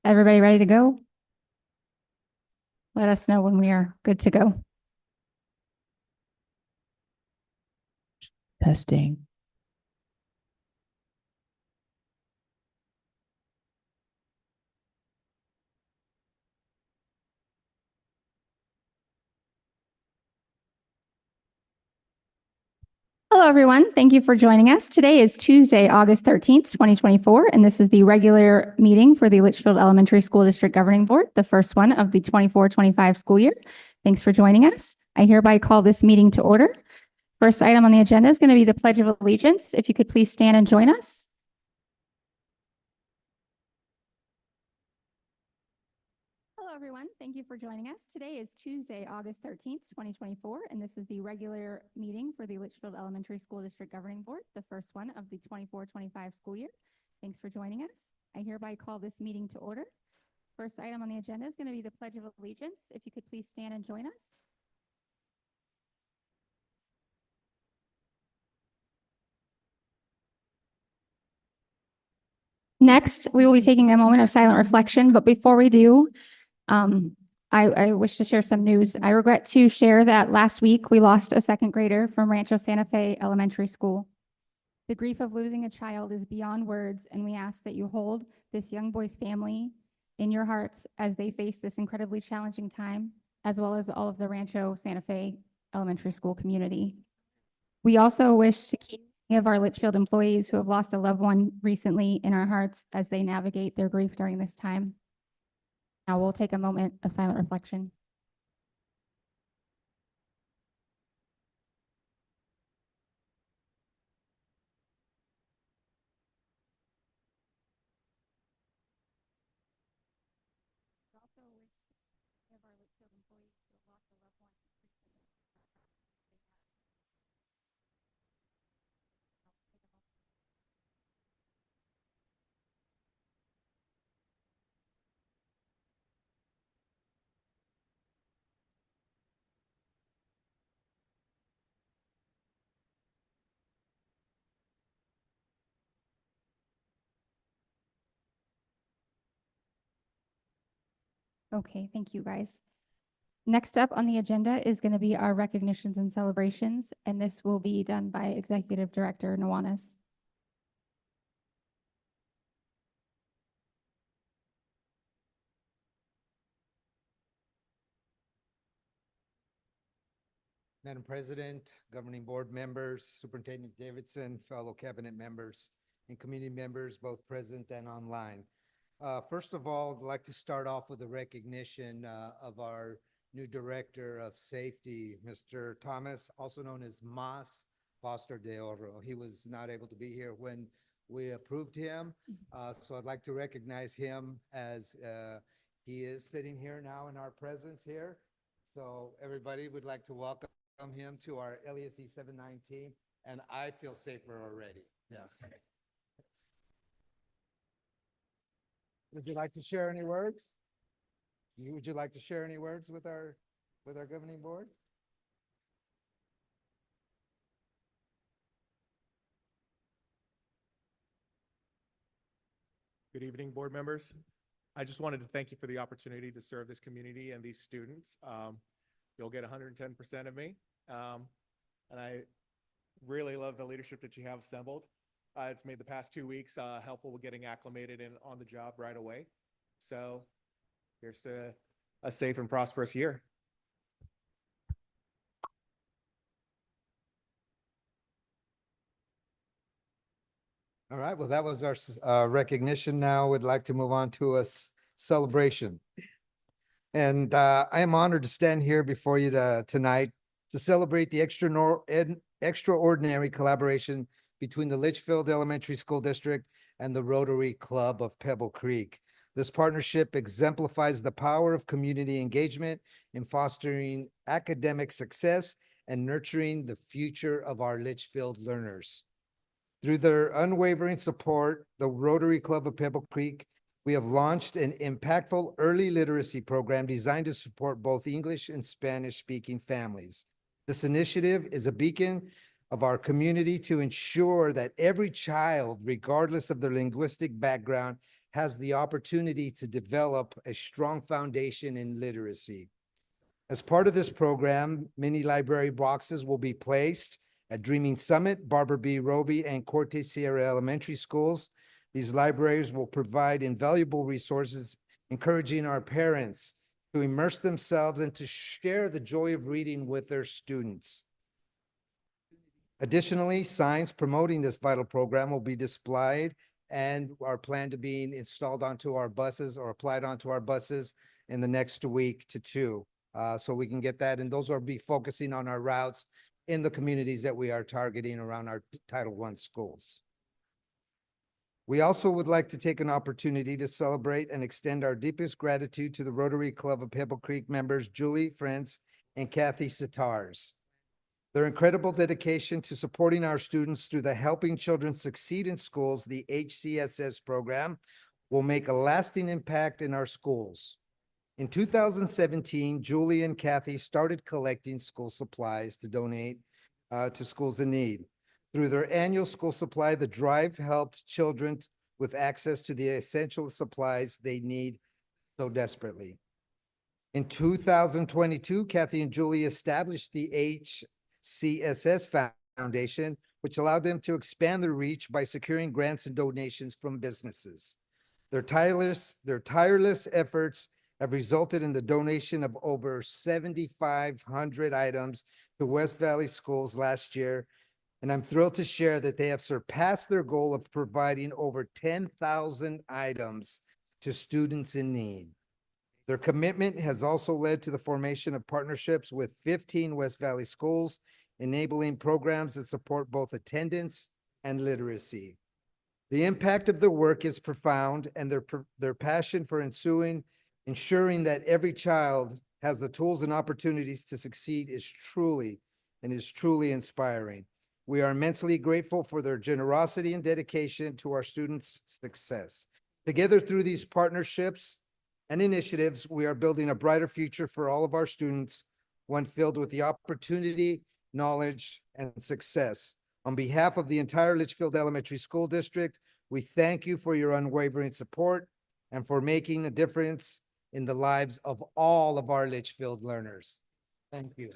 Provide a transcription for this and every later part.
Everybody ready to go? Let us know when we are good to go. Testing. Hello, everyone. Thank you for joining us. Today is Tuesday, August 13th, 2024, and this is the regular meeting for the Litchfield Elementary School District Governing Board, the first one of the 24-25 school year. Thanks for joining us. I hereby call this meeting to order. First item on the agenda is going to be the Pledge of Allegiance. If you could please stand and join us. Hello, everyone. Thank you for joining us. Today is Tuesday, August 13th, 2024, and this is the regular meeting for the Litchfield Elementary School District Governing Board, the first one of the 24-25 school year. Thanks for joining us. I hereby call this meeting to order. First item on the agenda is going to be the Pledge of Allegiance. If you could please stand and join us. Next, we will be taking a moment of silent reflection, but before we do, I wish to share some news. I regret to share that last week we lost a second grader from Rancho Santa Fe Elementary School. The grief of losing a child is beyond words, and we ask that you hold this young boy's family in your hearts as they face this incredibly challenging time, as well as all of the Rancho Santa Fe Elementary School community. We also wish to keep any of our Litchfield employees who have lost a loved one recently in our hearts as they navigate their grief during this time. Now we'll take a moment of silent reflection. Okay, thank you guys. Next up on the agenda is going to be our recognitions and celebrations, and this will be done by Executive Director Nuanas. Madam President, governing board members, Superintendent Davidson, fellow cabinet members, and community members, both present and online. First of all, I'd like to start off with a recognition of our new Director of Safety, Mr. Thomas, also known as Mas Foster de Oro. He was not able to be here when we approved him, so I'd like to recognize him as he is sitting here now in our presence here. So everybody would like to welcome him to our LESD 719, and I feel safer already. Yes. Would you like to share any words? Would you like to share any words with our governing board? Good evening, board members. I just wanted to thank you for the opportunity to serve this community and these students. You'll get 110% of me. And I really love the leadership that you have assembled. It's made the past 2 weeks helpful with getting acclimated and on the job right away. So here's to a safe and prosperous year. All right, well, that was our recognition. Now we'd like to move on to a celebration. And I am honored to stand here before you tonight to celebrate the extraordinary collaboration between the Litchfield Elementary School District and the Rotary Club of Pebble Creek. This partnership exemplifies the power of community engagement in fostering academic success and nurturing the future of our Litchfield learners. Through their unwavering support, the Rotary Club of Pebble Creek, we have launched an impactful early literacy program designed to support both English and Spanish-speaking families. This initiative is a beacon of our community to ensure that every child, regardless of their linguistic background, has the opportunity to develop a strong foundation in literacy. As part of this program, mini library boxes will be placed at Dreaming Summit, Barbara B. Roby, and Corte Sierra Elementary Schools. These libraries will provide invaluable resources, encouraging our parents to immerse themselves and to share the joy of reading with their students. Additionally, signs promoting this vital program will be displayed and are planned to be installed onto our buses or applied onto our buses in the next week to two. So we can get that, and those will be focusing on our routes in the communities that we are targeting around our Title I schools. We also would like to take an opportunity to celebrate and extend our deepest gratitude to the Rotary Club of Pebble Creek members, Julie Friends and Kathy Sitars. Their incredible dedication to supporting our students through the Helping Children Succeed in Schools, the HCSS program, will make a lasting impact in our schools. In 2017, Julie and Kathy started collecting school supplies to donate to schools in need. Through their annual school supply, the drive helped children with access to the essential supplies they need so desperately. In 2022, Kathy and Julie established the HCSS Foundation, which allowed them to expand their reach by securing grants and donations from businesses. Their tireless efforts have resulted in the donation of over 7,500 items to West Valley schools last year, and I'm thrilled to share that they have surpassed their goal of providing over 10,000 items to students in need. Their commitment has also led to the formation of partnerships with 15 West Valley schools, enabling programs that support both attendance and literacy. The impact of their work is profound, and their passion for ensuring that every child has the tools and opportunities to succeed is truly inspiring. We are immensely grateful for their generosity and dedication to our students' success. Together through these partnerships and initiatives, we are building a brighter future for all of our students, one filled with the opportunity, knowledge, and success. On behalf of the entire Litchfield Elementary School District, we thank you for your unwavering support and for making a difference in the lives of all of our Litchfield learners. Thank you.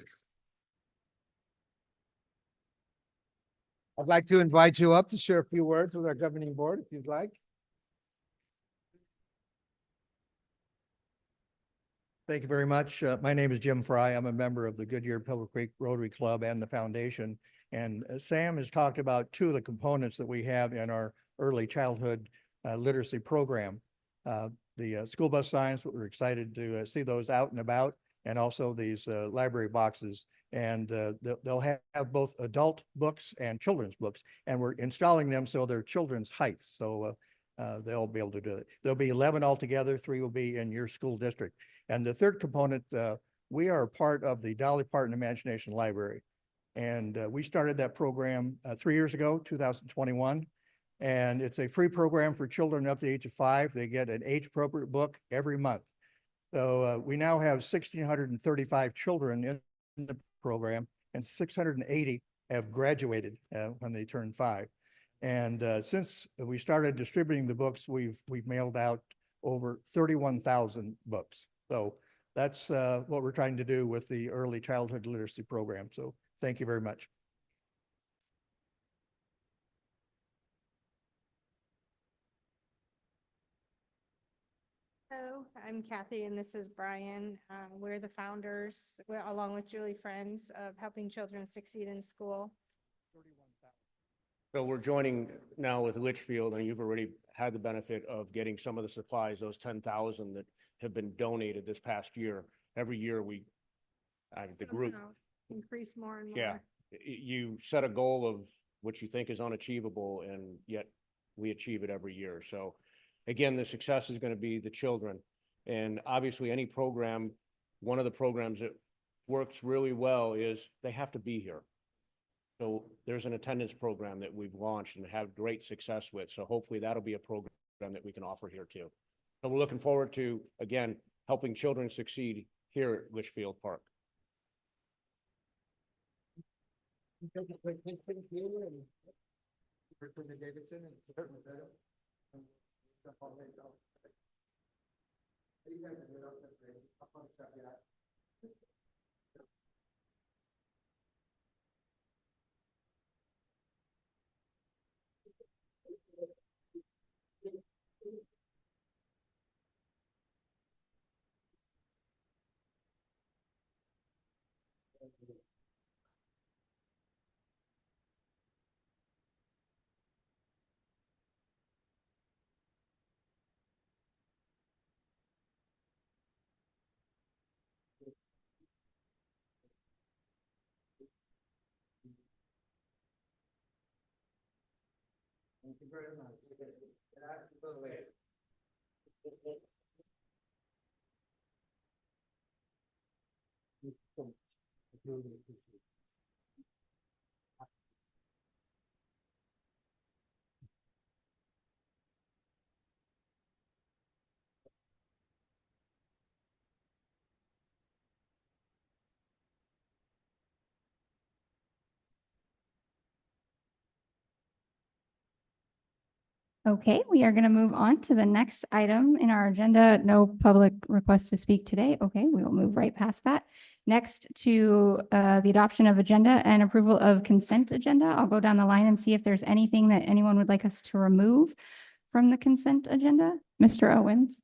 I'd like to invite you up to share a few words with our governing board, if you'd like. Thank you very much. My name is Jim Fry. I'm a member of the Goodyear Pebble Creek Rotary Club and the foundation. And Sam has talked about two of the components that we have in our early childhood literacy program. The school bus signs, we're excited to see those out and about, and also these library boxes. And they'll have both adult books and children's books, and we're installing them so they're children's height. So they'll be able to do it. There'll be 11 altogether. 3 will be in your school district. And the third component, we are part of the Dolly Parton Imagination Library. And we started that program 3 years ago, 2021. And it's a free program for children up to the age of 5. They get an age-appropriate book every month. So we now have 1,635 children in the program, and 680 have graduated when they turn 5. And since we started distributing the books, we've mailed out over 31,000 books. So that's what we're trying to do with the early childhood literacy program. So thank you very much. Hello, I'm Kathy and this is Brian. We're the founders, along with Julie Friends, of Helping Children Succeed in School. So we're joining now with Litchfield, and you've already had the benefit of getting some of the supplies, those 10,000 that have been donated this past year. Every year the group. Somehow increase more and more. Yeah, you set a goal of what you think is unachievable, and yet we achieve it every year. So again, the success is going to be the children. And obviously any program, one of the programs that works really well is they have to be here. So there's an attendance program that we've launched and have great success with. So hopefully that'll be a program that we can offer here too. So we're looking forward to, again, helping children succeed here at Litchfield Park. Thank you very much. Absolutely. Okay, we are going to move on to the next item in our agenda. No public request to speak today. Okay, we will move right past that. Next to the adoption of agenda and approval of consent agenda. I'll go down the line and see if there's anything that anyone would like us to remove from the consent agenda. Mr. Owens,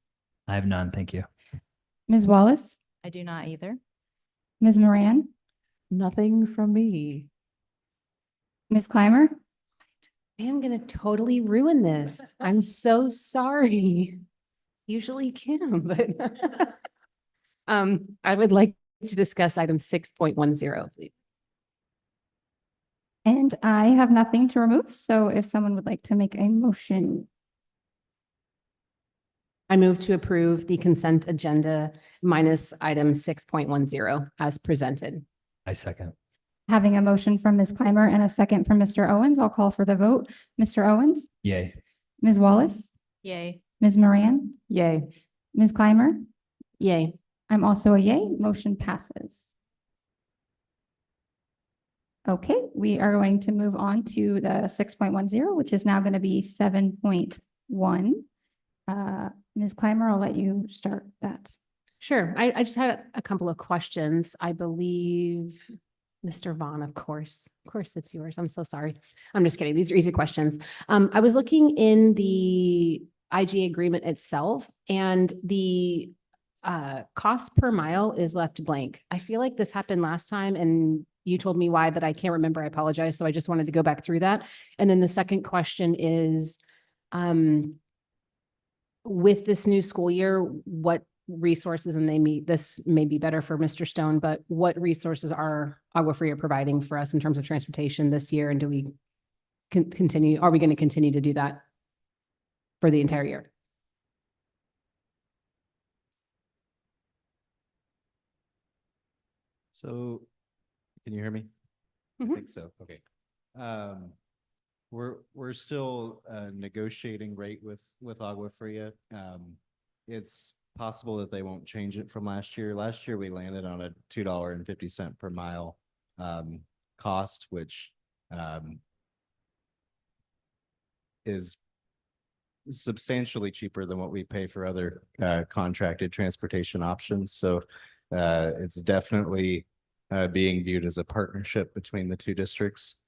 I have none, thank you. Ms. Wallace, I do not either. Ms. Moran, Nothing from me. Ms. Clymer, I am gonna totally ruin this. I'm so sorry. Usually Kim, but I would like to discuss item 6.10, please. and I have nothing to remove. So if someone would like to make a motion. I move to approve the consent agenda minus item 6.10 as presented. I second. Having a motion from Ms. Clymer and a second from Mr. Owens, I'll call for the vote. Mr. Owens, Yay. Ms. Wallace, Yay. Ms. Moran, Yay. Ms. Clymer. Yay. I'm also a yay. Motion passes. Okay, we are going to move on to the 6.10, which is now going to be 7.1. Ms. Clymer, I'll let you start that. Sure. I just had a couple of questions. I believe Mr. Vaughn, of course it's yours. I'm so sorry. I'm just kidding. These are easy questions. I was looking in the IGA agreement itself and the cost per mile is left blank. I feel like this happened last time and you told me why that I can't remember. I apologize. So I just wanted to go back through that. And then the second question is, with this new school year, what resources, and this may be better for Mr. Stone, but what resources are Agua providing for us in terms of transportation this year? And do we continue, are we going to continue to do that for the entire year? So, can you hear me? I Mhm. think so. Okay. We're still negotiating rate with Agua Fria. It's possible that they won't change it from last year. Last year, we landed on a $2.50 per mile cost, which is substantially cheaper than what we pay for other contracted transportation options. So it's definitely being viewed as a partnership between the two districts.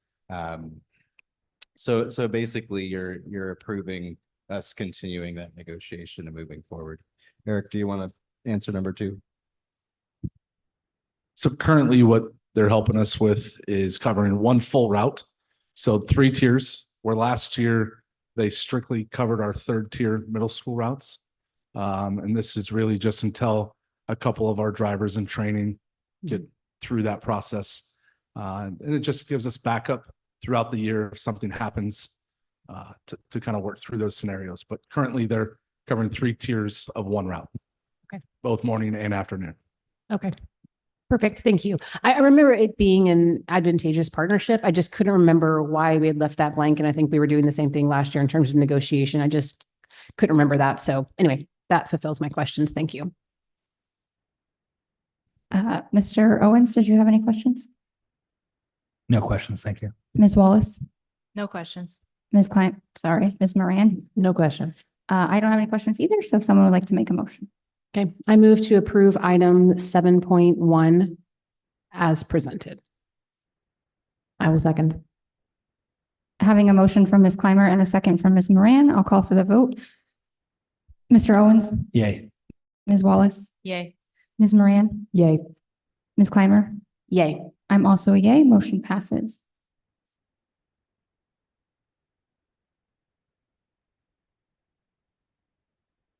So basically you're approving us continuing that negotiation and moving forward. Eric, do you want to answer number 2? So currently what they're helping us with is covering one full route. So 3 tiers, where last year they strictly covered our 3rd tier middle school routes. And this is really just until a couple of our drivers in training get through that process. And it just gives us backup throughout the year if something happens to kind of work through those scenarios. But currently they're covering 3 tiers of one route. Okay. Both morning and afternoon. Okay. Perfect. Thank you. I remember it being an advantageous partnership. I just couldn't remember why we had left that blank. And I think we were doing the same thing last year in terms of negotiation. I just couldn't remember that. So anyway, that fulfills my questions. Thank you. Mr. Owens, did you have any questions? No questions, thank you. Ms. Wallace, No questions. Ms. Moran, No questions. I don't have any questions either, so if someone would like to make a motion. Okay, I move to approve item 7.1 as presented. I will second. Having a motion from Ms. Clymer and a second from Ms. Moran, I'll call for the vote. Mr. Owens, Yay. Ms. Wallace, Yay. Ms. Moran, Yay. Ms. Clymer. Yay. I'm also a yay. Motion passes.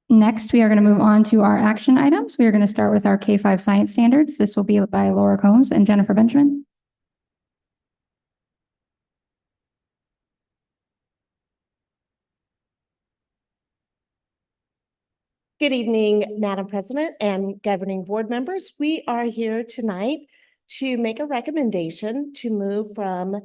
Next, we are going to move on to our action items. We are going to start with our K-5 science standards. This will be by Laura Combs and Jennifer Benjamin. Good evening, Madam President and governing board members. We are here tonight to make a recommendation to move from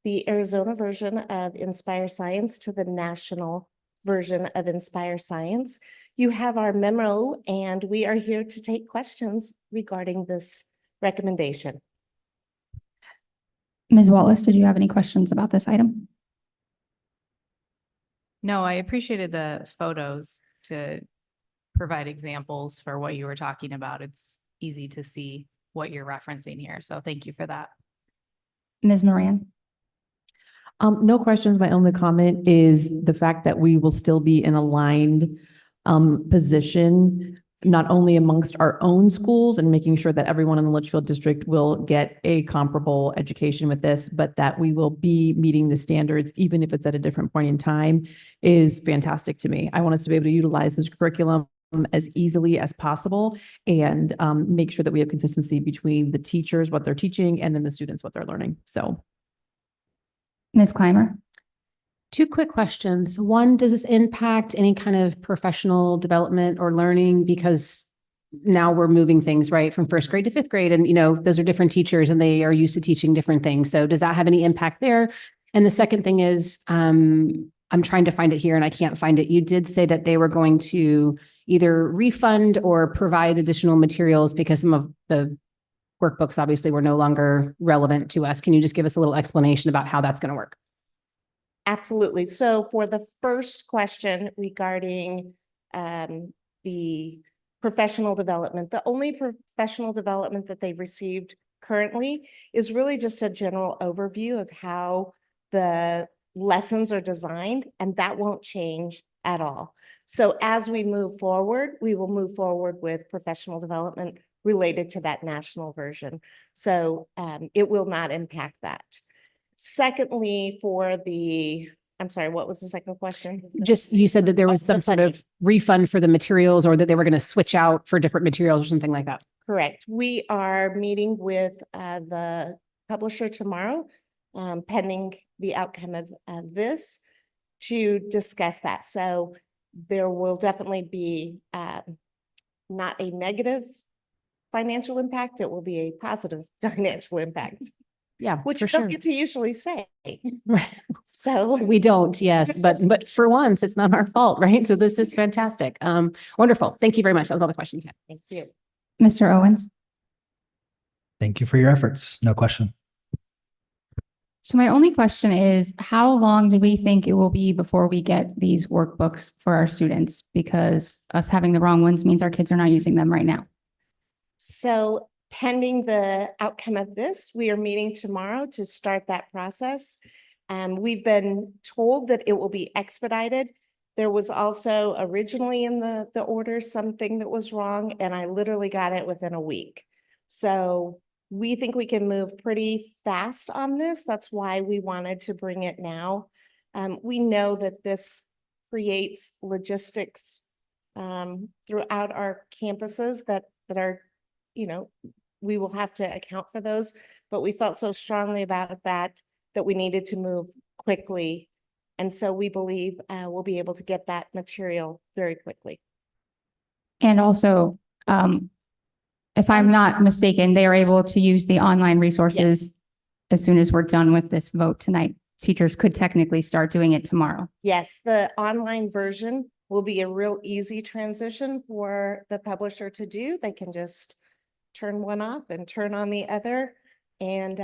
the Arizona version of Inspire Science to the national version of Inspire Science. You have our memo, and we are here to take questions regarding this recommendation. Ms. Wallace, did you have any questions about this item? No, I appreciated the photos to provide examples for what you were talking about. It's easy to see what you're referencing here. So thank you for that. Ms. Moran? No questions. My only comment is the fact that we will still be in aligned position, not only amongst our own schools and making sure that everyone in the Litchfield district will get a comparable education with this, but that we will be meeting the standards, even if it's at a different point in time, is fantastic to me. I want us to be able to utilize this curriculum as easily as possible and make sure that we have consistency between the teachers, what they're teaching, and then the students, what they're learning. So. Ms. Clymer? Two quick questions. One, does this impact any kind of professional development or learning? Because now we're moving things, right, from first grade to fifth grade. And, you know, those are different teachers and they are used to teaching different things. So does that have any impact there? And the second thing is, I'm trying to find it here and I can't find it. You did say that they were going to either refund or provide additional materials because some of the workbooks obviously were no longer relevant to us. Can you just give us a little explanation about how that's going to work? Absolutely. So for the first question regarding the professional development, the only professional development that they've received currently is really just a general overview of how the lessons are designed, and that won't change at all. So as we move forward, we will move forward with professional development related to that national version. So it will not impact that. Secondly, I'm sorry, what was the second question? Just, you said that there was some sort of refund for the materials or that they were going to switch out for different materials or something like that. Correct. We are meeting with the publisher tomorrow, pending the outcome of this, to discuss that. So there will definitely be not a negative financial impact. It will be a positive financial impact. Yeah, Which for you don't sure. get to usually say. Right. So We don't, yes, but for once, it's not our fault, right? So this is fantastic. Wonderful. Thank you very much. That was all the questions. thank you. Mr. Owens? Thank you for your efforts. No question. So my only question is, how long do we think it will be before we get these workbooks for our students? Because us having the wrong ones means our kids are not using them right now. So pending the outcome of this, we are meeting tomorrow to start that process. We've been told that it will be expedited. There was also originally in the order something that was wrong, and I literally got it within a week. So we think we can move pretty fast on this. That's why we wanted to bring it now. We know that this creates logistics throughout our campuses that are, you know, we will have to account for those, but we felt so strongly about that we needed to move quickly. And so we believe we'll be able to get that material very quickly. And also, if I'm not mistaken, they are able to use the online resources as soon as we're done with this vote tonight. Teachers could technically start doing it tomorrow. Yes, the online version will be a real easy transition for the publisher to do. They can just turn one off and turn on the other. And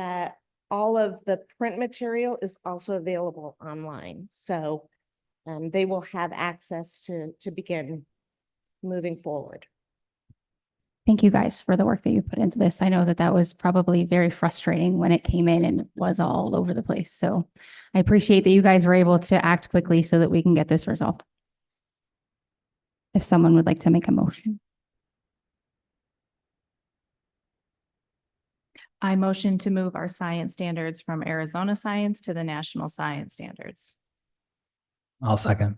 all of the print material is also available online. So they will have access to begin moving forward. Thank you guys for the work that you put into this. I know that that was probably very frustrating when it came in and was all over the place. So I appreciate that you guys were able to act quickly so that we can get this resolved. If someone would like to make a motion. I motion to move our science standards from Arizona science to the national science standards. I'll second.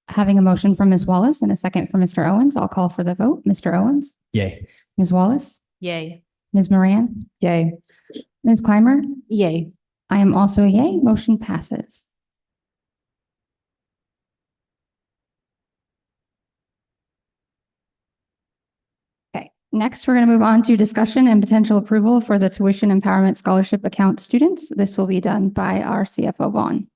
Having a motion from Ms. Wallace and a second from Mr. Owens, I'll call for the vote. Mr. Owens, Yay. Ms. Wallace, Yay. Ms. Moran, Yay. Ms. Clymer. Yay. I am also a yay. Motion passes. Okay, next we're going to move on to discussion and potential approval for the tuition empowerment scholarship account students. This will be done by our CFO Vaughn.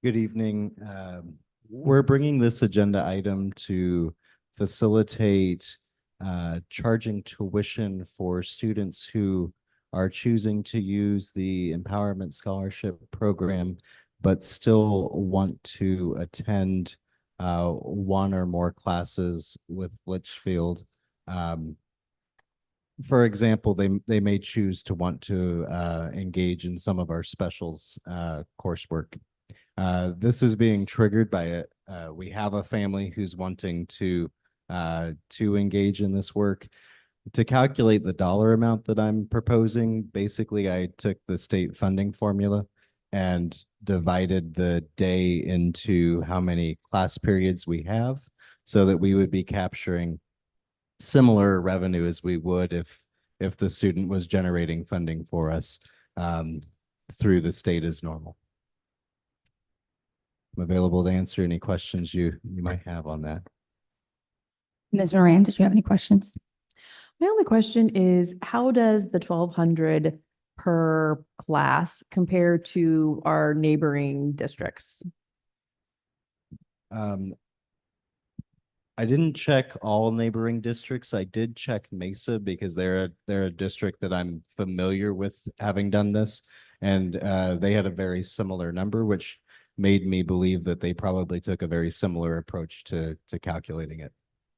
Good evening. We're bringing this agenda item to facilitate charging tuition for students who are choosing to use the Empowerment Scholarship Program, but still want to attend one or more classes with Litchfield. For example, they may choose to want to engage in some of our specials coursework. This is being triggered by we have a family who's wanting to engage in this work. To calculate the dollar amount that I'm proposing, basically I took the state funding formula and divided the day into how many class periods we have, so that we would be capturing similar revenue as we would if the student was generating funding for us through the state as normal. I'm available to answer any questions you might have on that. Ms. Moran, did you have any questions? My only question is, how does the 1,200 per class compare to our neighboring districts? I didn't check all neighboring districts. I did check Mesa because they're a district that I'm familiar with, having done this, and they had a very similar number, which made me believe that they probably took a very similar approach to calculating it.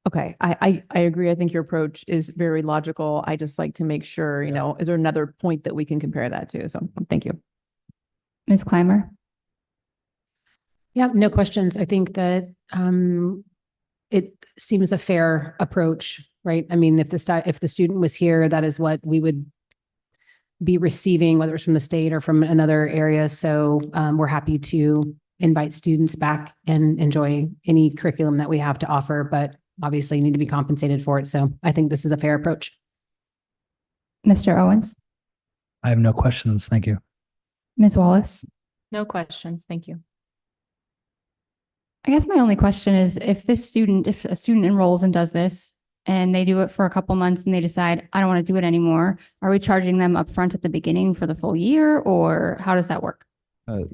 Okay, I agree. I think your approach is very logical. I just like to make sure, you know, is there another point that we can compare that to? So thank you. Ms. Clymer? Yeah, no questions. I think that it seems a fair approach, right? I mean, if the student was here, that is what we would be receiving, whether it's from the state or from another area. So we're happy to invite students back and enjoy any curriculum that we have to offer, but obviously need to be compensated for it. So I think this is a fair approach. Mr. Owens? I have no questions. Thank you. Ms. Wallace? No questions. Thank you. I guess my only question is if a student enrolls and does this and they do it for a couple months and they decide, I don't want to do it anymore, are we charging them upfront at the beginning for the full year, or how does that work?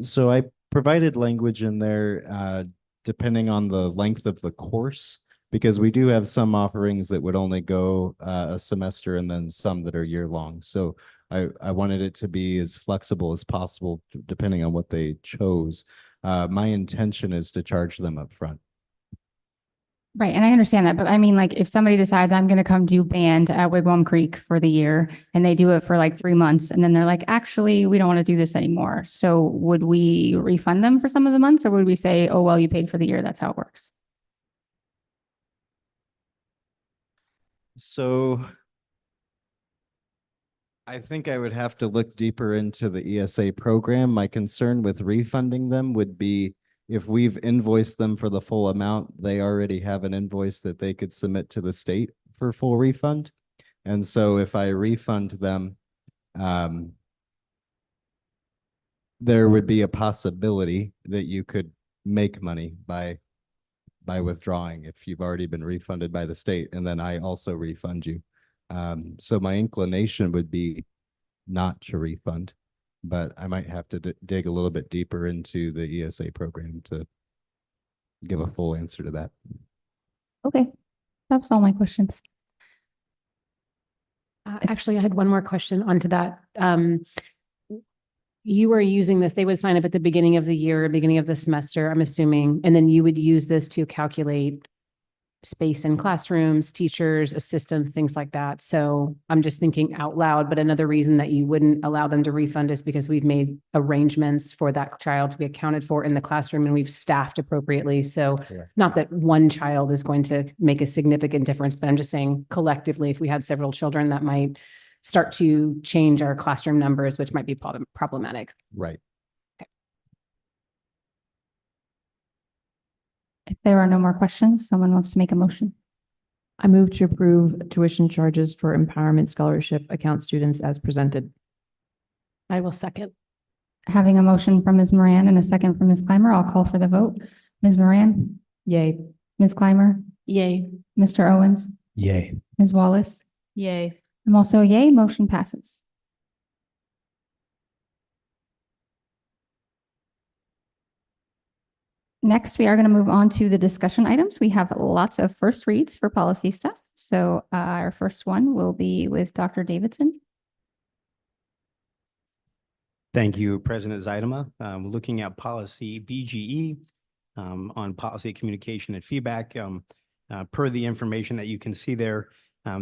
So I provided language in there depending on the length of the course, because we do have some offerings that would only go a semester and then some that are year long. So I wanted it to be as flexible as possible depending on what they chose. My intention is to charge them up front. Right. And I understand that. But I mean, like if somebody decides I'm going to come do band at Wigwam Creek for the year and they do it for like 3 months and then they're like, actually, we don't want to do this anymore. So would we refund them for some of the months, or would we say, oh, well, you paid for the year. That's how it works? So I think I would have to look deeper into the ESA program. My concern with refunding them would be if we've invoiced them for the full amount, they already have an invoice that they could submit to the state for full refund. And so if I refund them, there would be a possibility that you could make money by withdrawing if you've already been refunded by the state, and then I also refund you. So my inclination would be not to refund, but I might have to dig a little bit deeper into the ESA program to give a full answer to that. Okay. That's all my questions. Actually, I had one more question onto that. you are using this, they would sign up at the beginning of the year, beginning of the semester, I'm assuming, and then you would use this to calculate space in classrooms, teachers, assistants, things like that. So I'm just thinking out loud, but another reason that you wouldn't allow them to refund is because we've made arrangements for that child to be accounted for in the classroom and we've staffed appropriately. So not that one child is going to make a significant difference, but I'm just saying collectively, if we had several children, that might start to change our classroom numbers, which might be problematic. Right. If there are no more questions, someone wants to make a motion. I move to approve tuition charges for empowerment scholarship account students as presented. I will second. Having a motion from Ms. Moran and a second from Ms. Clymer, I'll call for the vote. Ms. Moran, Yay. Ms. Clymer, Yay. Mr. Owens, Yay. Ms. Wallace. Yay. I'm also a yay, motion passes. Next, we are going to move on to the discussion items. We have lots of first reads for policy stuff. So our first one will be with Dr. Davidson. Thank you, President Zaidama. Looking at policy BGE on policy communication and feedback. Per the information that you can see there,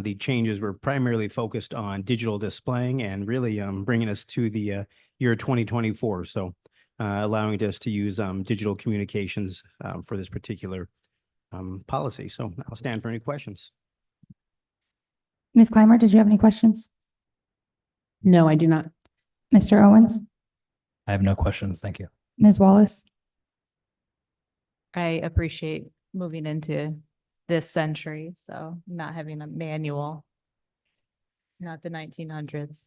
the changes were primarily focused on digital displaying and really bringing us to the year 2024. So allowing us to use digital communications for this particular policy. So I'll stand for any questions. Ms. Clymer, did you have any questions? No, I do not. Mr. Owens, I have no questions. Thank you. Ms. Wallace. I appreciate moving into this century, so not having a manual, not the 1900s.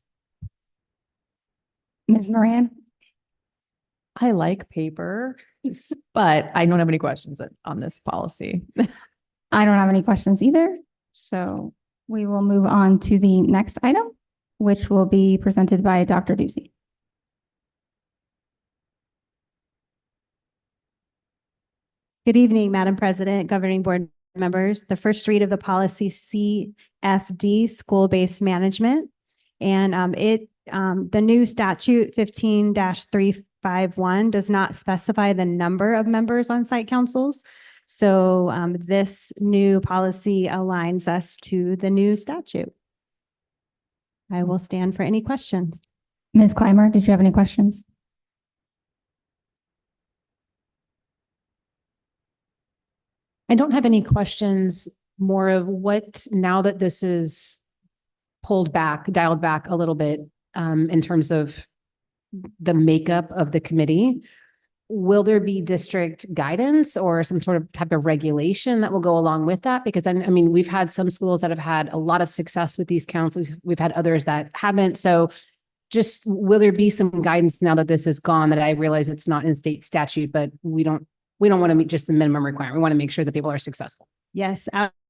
Ms. Moran, I like paper, but I don't have any questions on this policy. I don't have any questions either. So we will move on to the next item, which will be presented by Dr. Ducey. Good evening, Madam President, Governing Board members. The first read of the policy CFD, school-based management. And the new statute 15-351 does not specify the number of members on site councils. So this new policy aligns us to the new statute. I will stand for any questions. Ms. Clymer, did you have any questions? I don't have any questions, more of what, now that this is pulled back, dialed back a little bit in terms of the makeup of the committee, will there be district guidance or some sort of type of regulation that will go along with that? Because I mean, we've had some schools that have had a lot of success with these councils. We've had others that haven't. So just will there be some guidance now that this is gone, that I realize it's not in state statute, but we don't want to meet just the minimum requirement. We want to make sure that people are successful. Yes,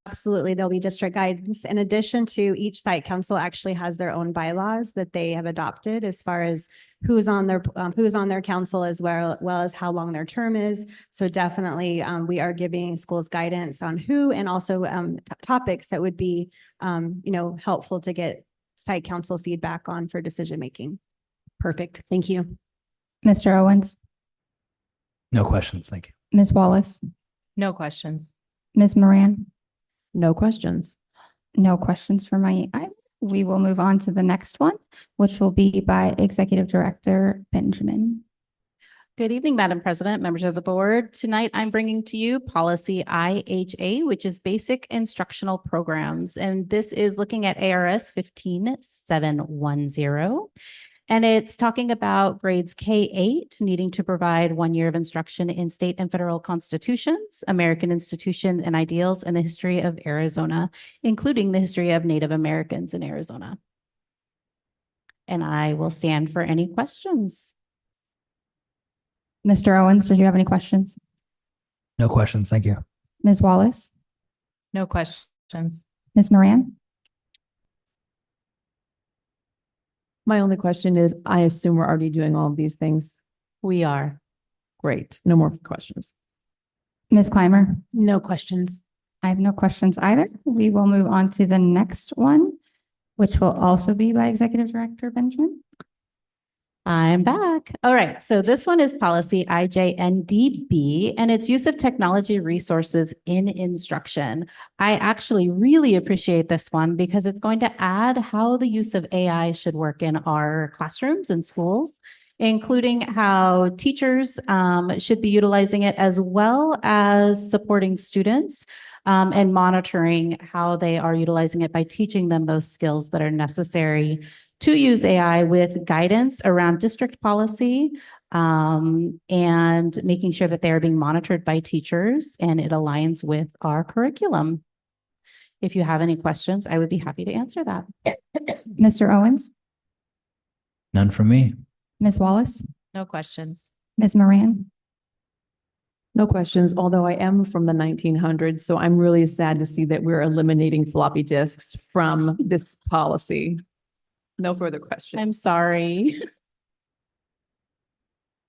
absolutely. There'll be district guidance. In addition to, each site council actually has their own bylaws that they have adopted as far as who's on their council, as well as how long their term is. So definitely we are giving schools guidance on who, and also topics that would be helpful to get site council feedback on for decision making. Perfect. Thank you. Mr. Owens, No questions. Thank you. Ms. Wallace, No questions. Ms. Moran. No questions. No questions for my either. We will move on to the next one, which will be by Executive Director Benjamin. Good evening, Madam President, members of the board. Tonight, I'm bringing to you policy IHA, which is basic instructional programs. And this is looking at ARS 15710. And it's talking about grades K-8 needing to provide 1 year of instruction in state and federal constitutions, American institutions and ideals, and the history of Arizona, including the history of Native Americans in Arizona. And I will stand for any questions. Mr. Owens, did you have any questions? No questions. Thank you. Ms. Wallace, No questions. Ms. Moran. My only question is, I assume we're already doing all of these things. We are. Great. No more questions. Ms. Clymer. No questions. I have no questions either. We will move on to the next one, which will also be by Executive Director Benjamin. I'm back. All right. So this one is policy IJNDB, and it's use of technology resources in instruction. I actually really appreciate this one because it's going to add how the use of AI should work in our classrooms and schools, including how teachers should be utilizing it as well as supporting students and monitoring how they are utilizing it by teaching them those skills that are necessary to use AI with guidance around district policy and making sure that they are being monitored by teachers and it aligns with our curriculum. If you have any questions, I would be happy to answer that. Mr. Owens, None from me. Ms. Wallace, No questions. Ms. Moran. No questions, although I am from the 1900s, so I'm really sad to see that we're eliminating floppy disks from this policy. No further questions. I'm sorry.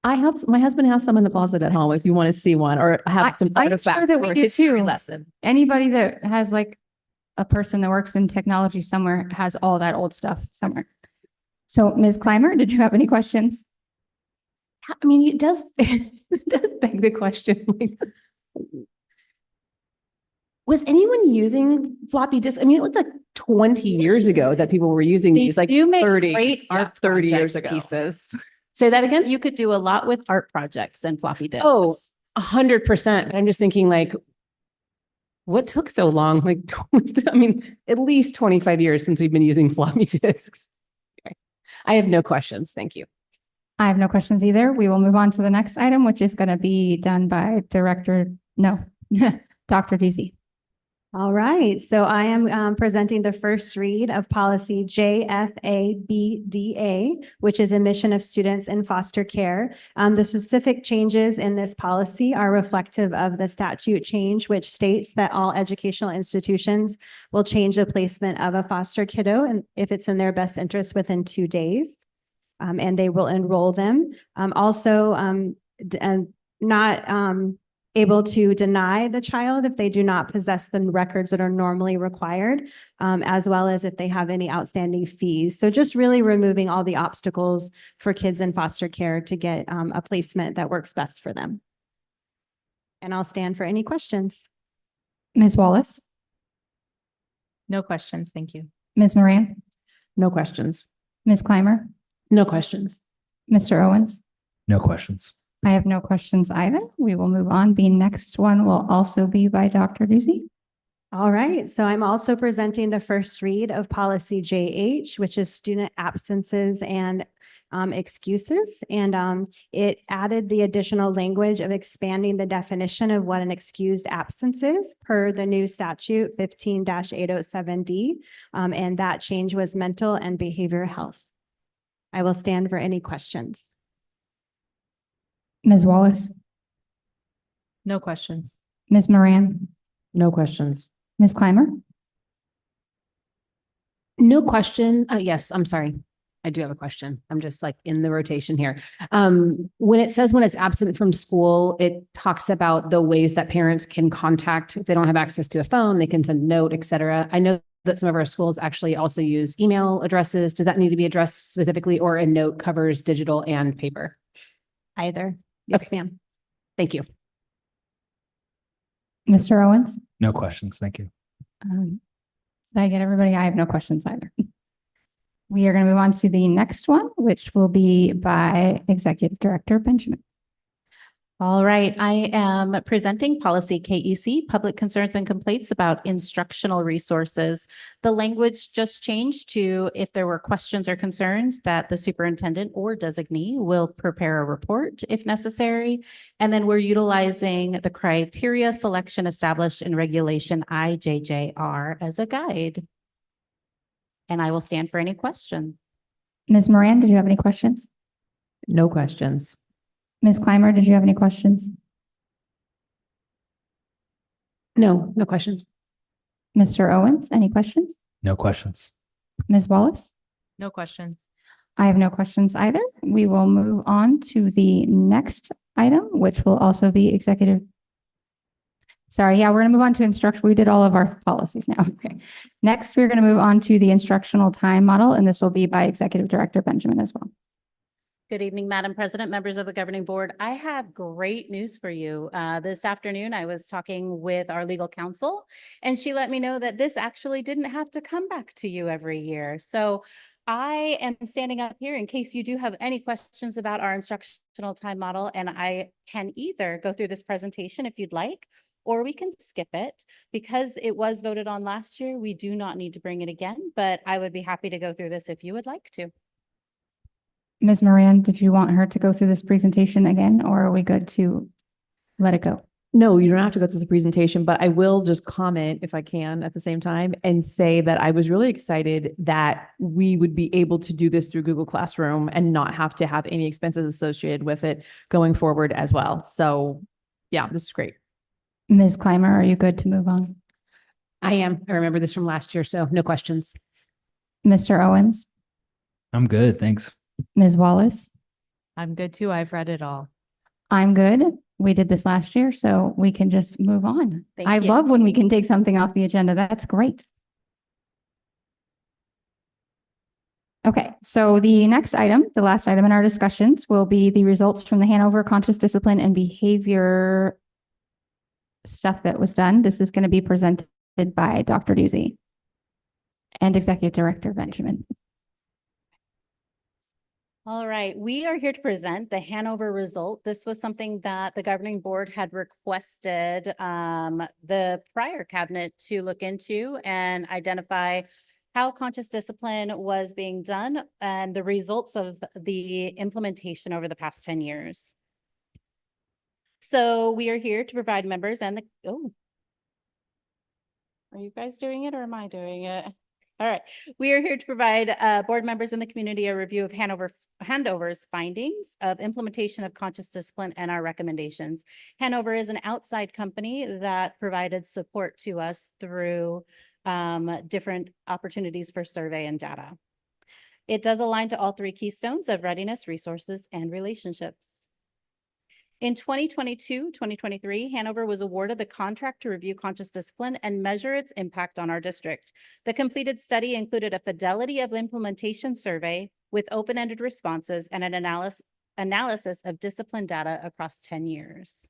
My husband has some in the closet at home if you want to see one or have some I'm sure artifacts that we for a do history too. lesson. Anybody that has like a person that works in technology somewhere has all that old stuff somewhere. So Ms. Clymer, did you have any questions? I mean, it does, it does beg the question, like, was anyone using floppy disks? I mean, it was like 20 years ago that people were using They these, like do make 30, great yeah, art 30 project years ago. pieces. Say that again? You could do a lot with art projects and floppy disks. Oh, 100%. But I'm just thinking like, what took so long? Like, I mean, at least 25 years since we've been using floppy disks. Okay. I have no questions. Thank you. I have no questions either. We will move on to the next item, which is going to be done by Dr. Ducey. All right, so I am presenting the first read of policy JFABDA, which is admission of students in foster care. The specific changes in this policy are reflective of the statute change, which states that all educational institutions will change the placement of a foster kiddo and if it's in their best interest within 2 days. And they will enroll them. Not able to deny the child if they do not possess the records that are normally required, as well as if they have any outstanding fees. So just really removing all the obstacles for kids in foster care to get a placement that works best for them. And I'll stand for any questions. Ms. Wallace, No questions. Thank you. Ms. Moran, No questions. Ms. Clymer, No questions. Mr. Owens. No questions. I have no questions either. We will move on. The next one will also be by Dr. Ducey. All right, so I'm also presenting the first read of policy JH, which is student absences and excuses. And it added the additional language of expanding the definition of what an excused absence is per the new statute 15-807D. And that change was mental and behavioral health. I will stand for any questions. Ms. Wallace, No questions. Ms. Moran, No questions. Ms. Clymer. No question. Yes, I'm sorry. I do have a question. I'm just like in the rotation here. When it says when it's absent from school, it talks about the ways that parents can contact. If they don't have access to a phone, they can send a note, et cetera. I know that some of our schools actually also use email addresses. Does that need to be addressed specifically, or a note covers digital and paper? Either. Yes, ma'am. Thank you. Mr. Owens. No questions. Thank you. Did I get everybody? I have no questions either. We are going to move on to the next one, which will be by Executive Director Benjamin. All right, I am presenting policy KEC, public concerns and complaints about instructional resources. The language just changed to if there were questions or concerns that the superintendent or designee will prepare a report if necessary. And then we're utilizing the criteria selection established in regulation IJJR as a guide. And I will stand for any questions. Ms. Moran, did you have any questions? No questions. Ms. Clymer, did you have any questions? No questions. Mr. Owens, any questions? No questions. Ms. Wallace? No questions. I have no questions either. We will move on to the next item, which will also be executive. Sorry, yeah, we're going to move on to instruction. We did all of our policies now. Okay. Next, we're going to move on to the instructional time model, and this will be by Executive Director Benjamin as well. Good evening, Madam President, members of the governing board. I have great news for you. This afternoon, I was talking with our legal counsel, and she let me know that this actually didn't have to come back to you every year. So I am standing up here in case you do have any questions about our instructional time model, and I can either go through this presentation if you'd like, or we can skip it. Because it was voted on last year, we do not need to bring it again, but I would be happy to go through this if you would like to. Ms. Moran, did you want her to go through this presentation again, or are we good to let it go? No, you don't have to go through the presentation, but I will just comment if I can at the same time and say that I was really excited that we would be able to do this through Google Classroom and not have to have any expenses associated with it going forward as well. So yeah, this is great. Ms. Clymer, are you good to move on? I am. I remember this from last year, so no questions. Mr. Owens, I'm good, thanks. Ms. Wallace? I'm good too. I've read it all. I'm good. We did this last year, so we can just move on. Thank I you. love when we can take something off the agenda. That's great. Okay, so the next item, the last item in our discussions will be the results from the Hanover Conscious Discipline and Behavior stuff that was done. This is going to be presented by Dr. Doozy and Executive Director Benjamin. All right, we are here to present the Hanover result. This was something that the governing board had requested the prior cabinet to look into and identify how conscious discipline was being done and the results of the implementation over the past 10 years. So we are here to provide members and are you guys doing it or am I doing it? All right, we are here to provide board members in the community a review of Hanover's findings of implementation of conscious discipline and our recommendations. Hanover is an outside company that provided support to us through different opportunities for survey and data. It does align to all three keystones of readiness, resources, and relationships. In 2022-2023, Hanover was awarded the contract to review conscious discipline and measure its impact on our district. The completed study included a fidelity of implementation survey with open-ended responses and an analysis of discipline data across 10 years.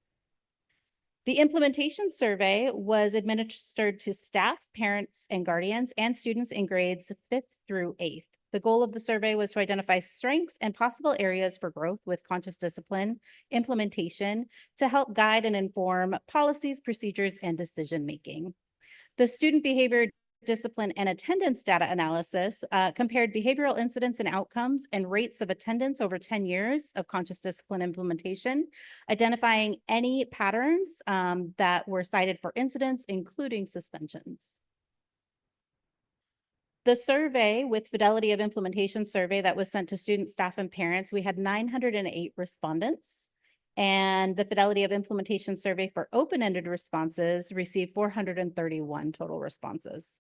The implementation survey was administered to staff, parents, and guardians, and students in grades 5th through 8th. The goal of the survey was to identify strengths and possible areas for growth with conscious discipline implementation to help guide and inform policies, procedures, and decision-making. The student behavior, discipline, and attendance data analysis compared behavioral incidents and outcomes and rates of attendance over 10 years of conscious discipline implementation, identifying any patterns that were cited for incidents, including suspensions. The survey with fidelity of implementation survey that was sent to students, staff, and parents, we had 908 respondents. And the fidelity of implementation survey for open-ended responses received 431 total responses.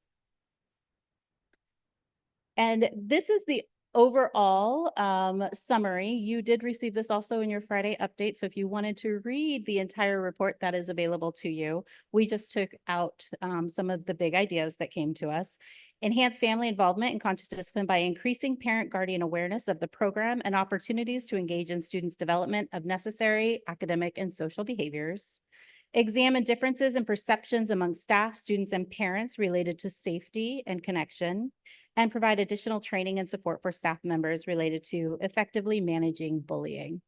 And this is the overall summary. You did receive this also in your Friday update. So if you wanted to read the entire report, that is available to you. We just took out some of the big ideas that came to us. Enhance family involvement in conscious discipline by increasing parent-guardian awareness of the program and opportunities to engage in students' development of necessary academic and social behaviors. Examine differences in perceptions among staff, students, and parents related to safety and connection, and provide additional training and support for staff members related to effectively managing bullying.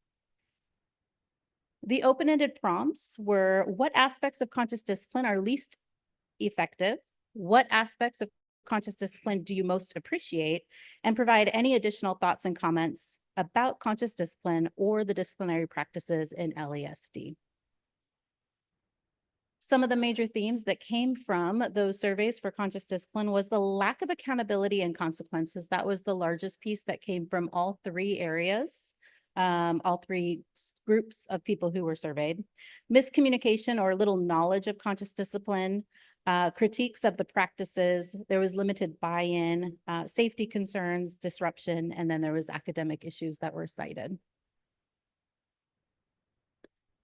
The open-ended prompts were: what aspects of conscious discipline are least effective? What aspects of conscious discipline do you most appreciate? And provide any additional thoughts and comments about conscious discipline or the disciplinary practices in LASD. Some of the major themes that came from those surveys for conscious discipline was the lack of accountability and consequences. That was the largest piece that came from all three areas, all three groups of people who were surveyed. Miscommunication or little knowledge of conscious discipline, critiques of the practices, there was limited buy-in, safety concerns, disruption, and then there was academic issues that were cited.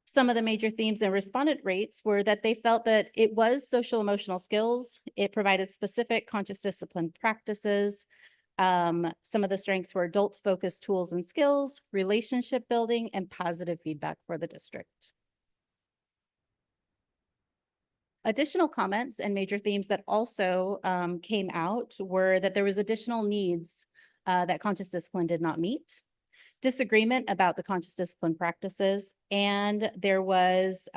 Some of the major themes and respondent rates were that they felt that it was social emotional skills. It provided specific conscious discipline practices. Some of the strengths were adult-focused tools and skills, relationship building, and positive feedback for the district. Additional comments and major themes that also came out were that there was additional needs that conscious discipline did not meet, disagreement about the conscious discipline practices, and there was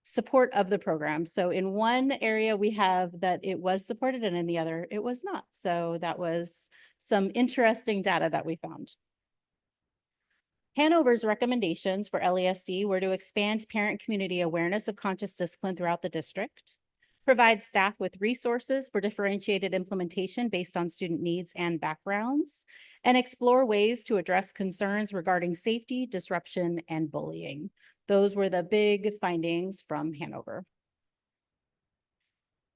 support of the program. So in one area we have that it was supported and in the other it was not. So that was some interesting data that we found. Hanover's recommendations for LESD were to expand parent community awareness of conscious discipline throughout the district, provide staff with resources for differentiated implementation based on student needs and backgrounds, and explore ways to address concerns regarding safety, disruption, and bullying. Those were the big findings from Hanover.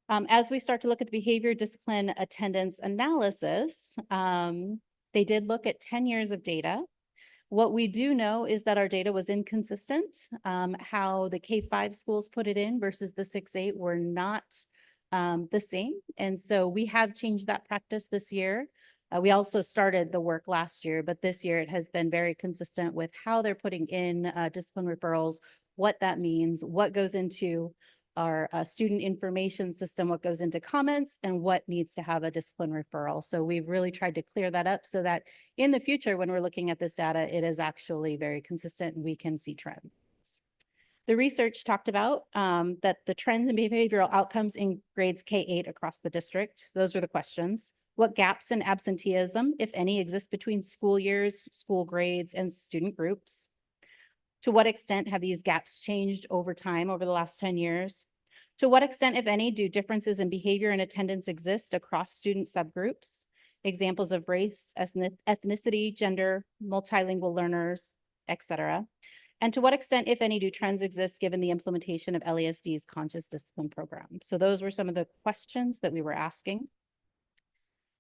As we start to look at the behavior discipline attendance analysis, they did look at 10 years of data. What we do know is that our data was inconsistent. How the K-5 schools put it in versus the 6-8 were not the same. And so we have changed that practice this year. We also started the work last year, but this year it has been very consistent with how they're putting in discipline referrals, what that means, what goes into our student information system, what goes into comments, and what needs to have a discipline referral. So we've really tried to clear that up so that in the future, when we're looking at this data, it is actually very consistent and we can see trends. The research talked about that the trends in behavioral outcomes in grades K-8 across the district. Those are the questions. What gaps in absenteeism, if any, exist between school years, school grades, and student groups? To what extent have these gaps changed over time over the last 10 years? To what extent, if any, do differences in behavior and attendance exist across student subgroups? Examples of race, ethnicity, gender, multilingual learners, etc. And to what extent, if any, do trends exist given the implementation of LESD's conscious discipline program? So those were some of the questions that we were asking.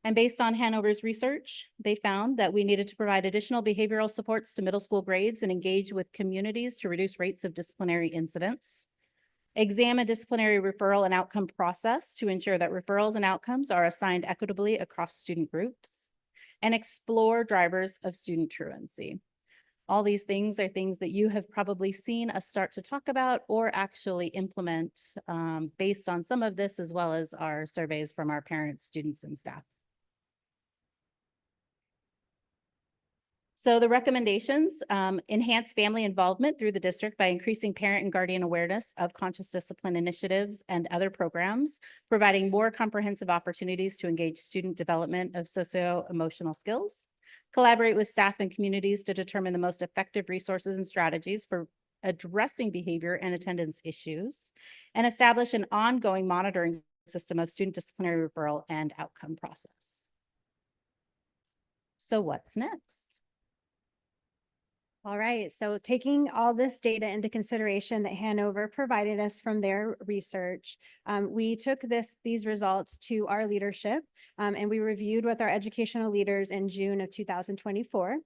And based on Hanover's research, they found that we needed to provide additional behavioral supports to middle school grades and engage with communities to reduce rates of disciplinary incidents. Examine disciplinary referral and outcome process to ensure that referrals and outcomes are assigned equitably across student groups. And explore drivers of student truancy. All these things are things that you have probably seen us start to talk about or actually implement based on some of this, as well as our surveys from our parents, students, and staff. So the recommendations, enhance family involvement through the district by increasing parent and guardian awareness of conscious discipline initiatives and other programs, providing more comprehensive opportunities to engage student development of socio-emotional skills, collaborate with staff and communities to determine the most effective resources and strategies for addressing behavior and attendance issues, and establish an ongoing monitoring system of student disciplinary referral and outcome process. So what's next? All right, so taking all this data into consideration that Hanover provided us from their research, we took these results to our leadership and we reviewed with our educational leaders in June of 2024.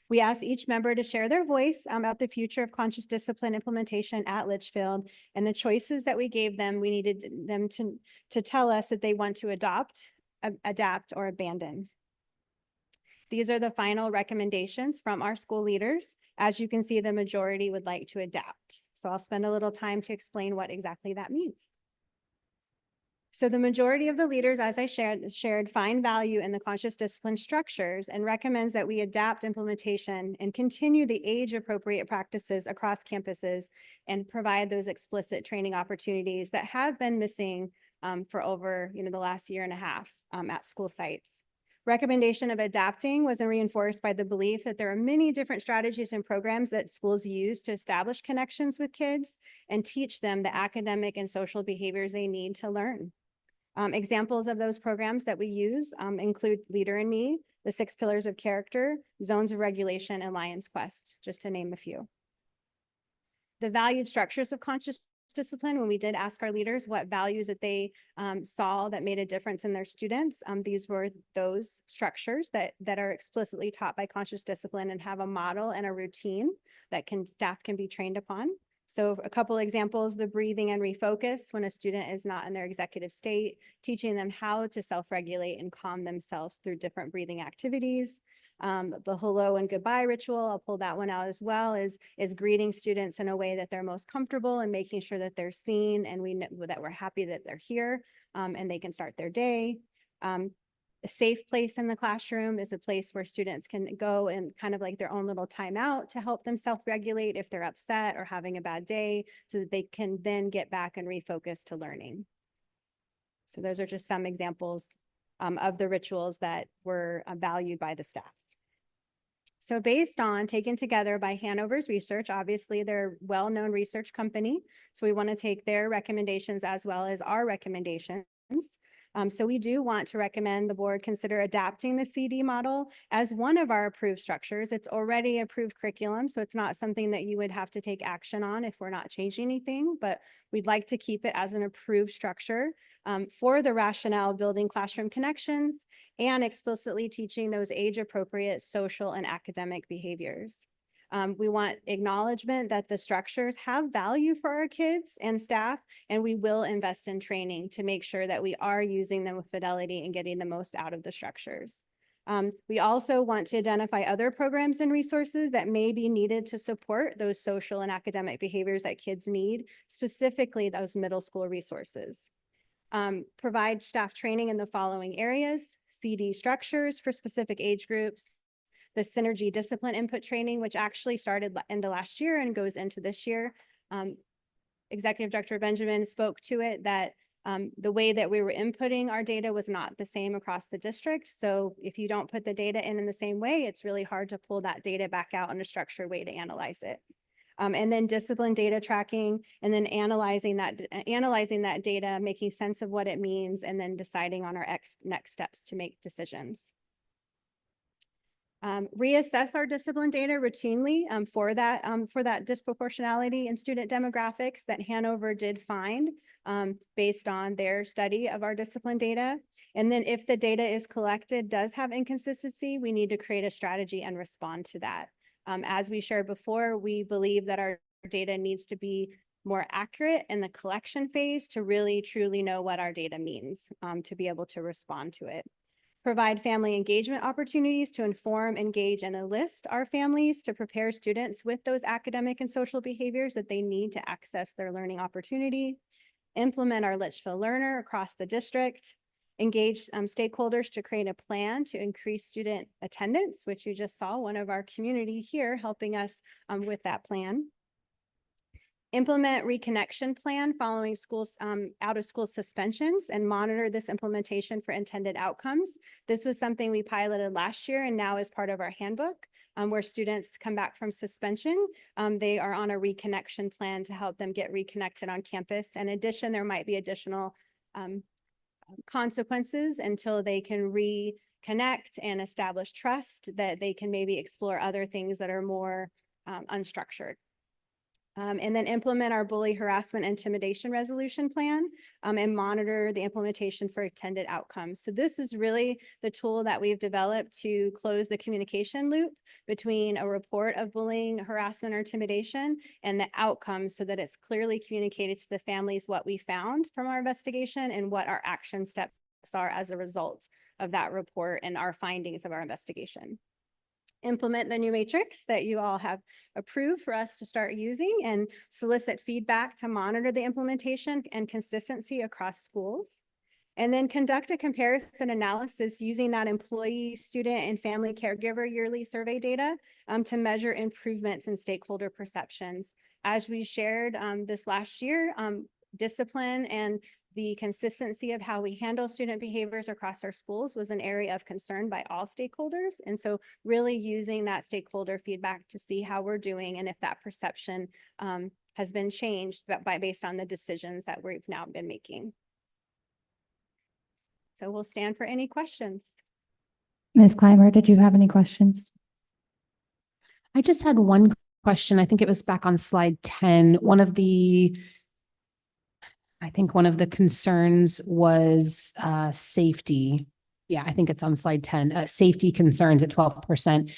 We asked each member to share their voice about the future of conscious discipline implementation at Litchfield and the choices that we gave them. We needed them to tell us that they want to adopt, adapt, or abandon. These are the final recommendations from our school leaders. As you can see, the majority would like to adapt. So I'll spend a little time to explain what exactly that means. So the majority of the leaders, as I shared find value in the conscious discipline structures and recommends that we adapt implementation and continue the age-appropriate practices across campuses and provide those explicit training opportunities that have been missing for over the last year and a half at school sites. Recommendation of adapting was reinforced by the belief that there are many different strategies and programs that schools use to establish connections with kids and teach them the academic and social behaviors they need to learn. Examples of those programs that we use include Leader in Me, the 6 Pillars of Character, Zones of Regulation, and Lion's Quest, just to name a few. The valued structures of conscious discipline, when we did ask our leaders what values that they saw that made a difference in their students, these were those structures that are explicitly taught by conscious discipline and have a model and a routine that staff can be trained upon. So a couple examples, the breathing and refocus when a student is not in their executive state, teaching them how to self-regulate and calm themselves through different breathing activities. The hello and goodbye ritual, I'll pull that one out as well, is greeting students in a way that they're most comfortable and making sure that they're seen and we know that we're happy that they're here and they can start their day. A safe place in the classroom is a place where students can go and kind of like their own little timeout to help them self-regulate if they're upset or having a bad day, so that they can then get back and refocus to learning. So those are just some examples of the rituals that were valued by the staff. So based on taken together by Hanover's research, obviously they're a well-known research company. So we want to take their recommendations as well as our recommendations. So we do want to recommend the board consider adapting the CD model as one of our approved structures. It's already approved curriculum, so it's not something that you would have to take action on if we're not changing anything, but we'd like to keep it as an approved structure for the rationale of building classroom connections and explicitly teaching those age-appropriate social and academic behaviors. We want acknowledgement that the structures have value for our kids and staff, and we will invest in training to make sure that we are using them with fidelity and getting the most out of the structures. We also want to identify other programs and resources that may be needed to support those social and academic behaviors that kids need, specifically those middle school resources. Provide staff training in the following areas: CD structures for specific age groups, the synergy discipline input training, which actually started into last year and goes into this year. Executive Director Benjamin spoke to it that the way that we were inputting our data was not the same across the district. So if you don't put the data in the same way, it's really hard to pull that data back out in a structured way to analyze it. And then discipline data tracking, and then analyzing that data, making sense of what it means, and then deciding on our next steps to make decisions. Reassess our discipline data routinely for that disproportionality in student demographics that Hanover did find based on their study of our discipline data. And then if the data is collected does have inconsistency, we need to create a strategy and respond to that. As we shared before, we believe that our data needs to be more accurate in the collection phase to really truly know what our data means to be able to respond to it. Provide family engagement opportunities to inform, engage, and enlist our families to prepare students with those academic and social behaviors that they need to access their learning opportunity. Implement our Litchfield Learner across the district. Engage stakeholders to create a plan to increase student attendance, which you just saw one of our community here helping us with that plan. Implement reconnection plan following schools out of school suspensions and monitor this implementation for intended outcomes. This was something we piloted last year and now is part of our handbook where students come back from suspension. They are on a reconnection plan to help them get reconnected on campus. In addition, there might be additional consequences until they can reconnect and establish trust that they can maybe explore other things that are more unstructured. And then implement our bully harassment intimidation resolution plan and monitor the implementation for intended outcomes. So this is really the tool that we've developed to close the communication loop between a report of bullying, harassment, or intimidation and the outcomes so that it's clearly communicated to the families what we found from our investigation and what our action steps are as a result of that report and our findings of our investigation. Implement the new matrix that you all have approved for us to start using and solicit feedback to monitor the implementation and consistency across schools. And then conduct a comparison analysis using that employee, student, and family caregiver yearly survey data to measure improvements in stakeholder perceptions. As we shared this last year, discipline and the consistency of how we handle student behaviors across our schools was an area of concern by all stakeholders. And so really using that stakeholder feedback to see how we're doing and if that perception has been changed based on the decisions that we've now been making. So we'll stand for any questions. Ms. Clymer, did you have any questions? I just had one question. I think it was back on slide 10. I think one of the concerns was safety. Yeah, I think it's on slide 10, safety concerns at 12%.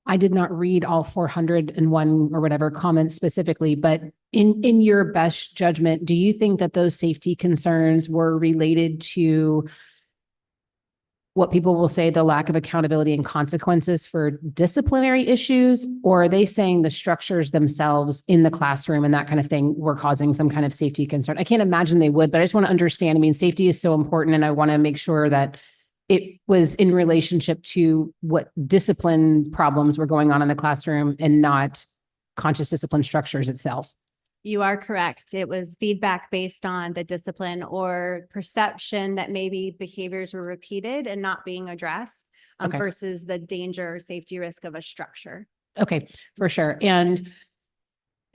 I did not read all 401 or whatever comments specifically, but in your best judgment, do you think that those safety concerns were related to what people will say the lack of accountability and consequences for disciplinary issues? Or are they saying the structures themselves in the classroom and that kind of thing were causing some kind of safety concern? I can't imagine they would, but I just want to understand. I mean, safety is so important, and I want to make sure that it was in relationship to what discipline problems were going on in the classroom and not conscious discipline structures itself. You are correct. It was feedback based on the discipline or perception that maybe behaviors were repeated and not being addressed Okay. versus the danger or safety risk of a structure. Okay, for sure. And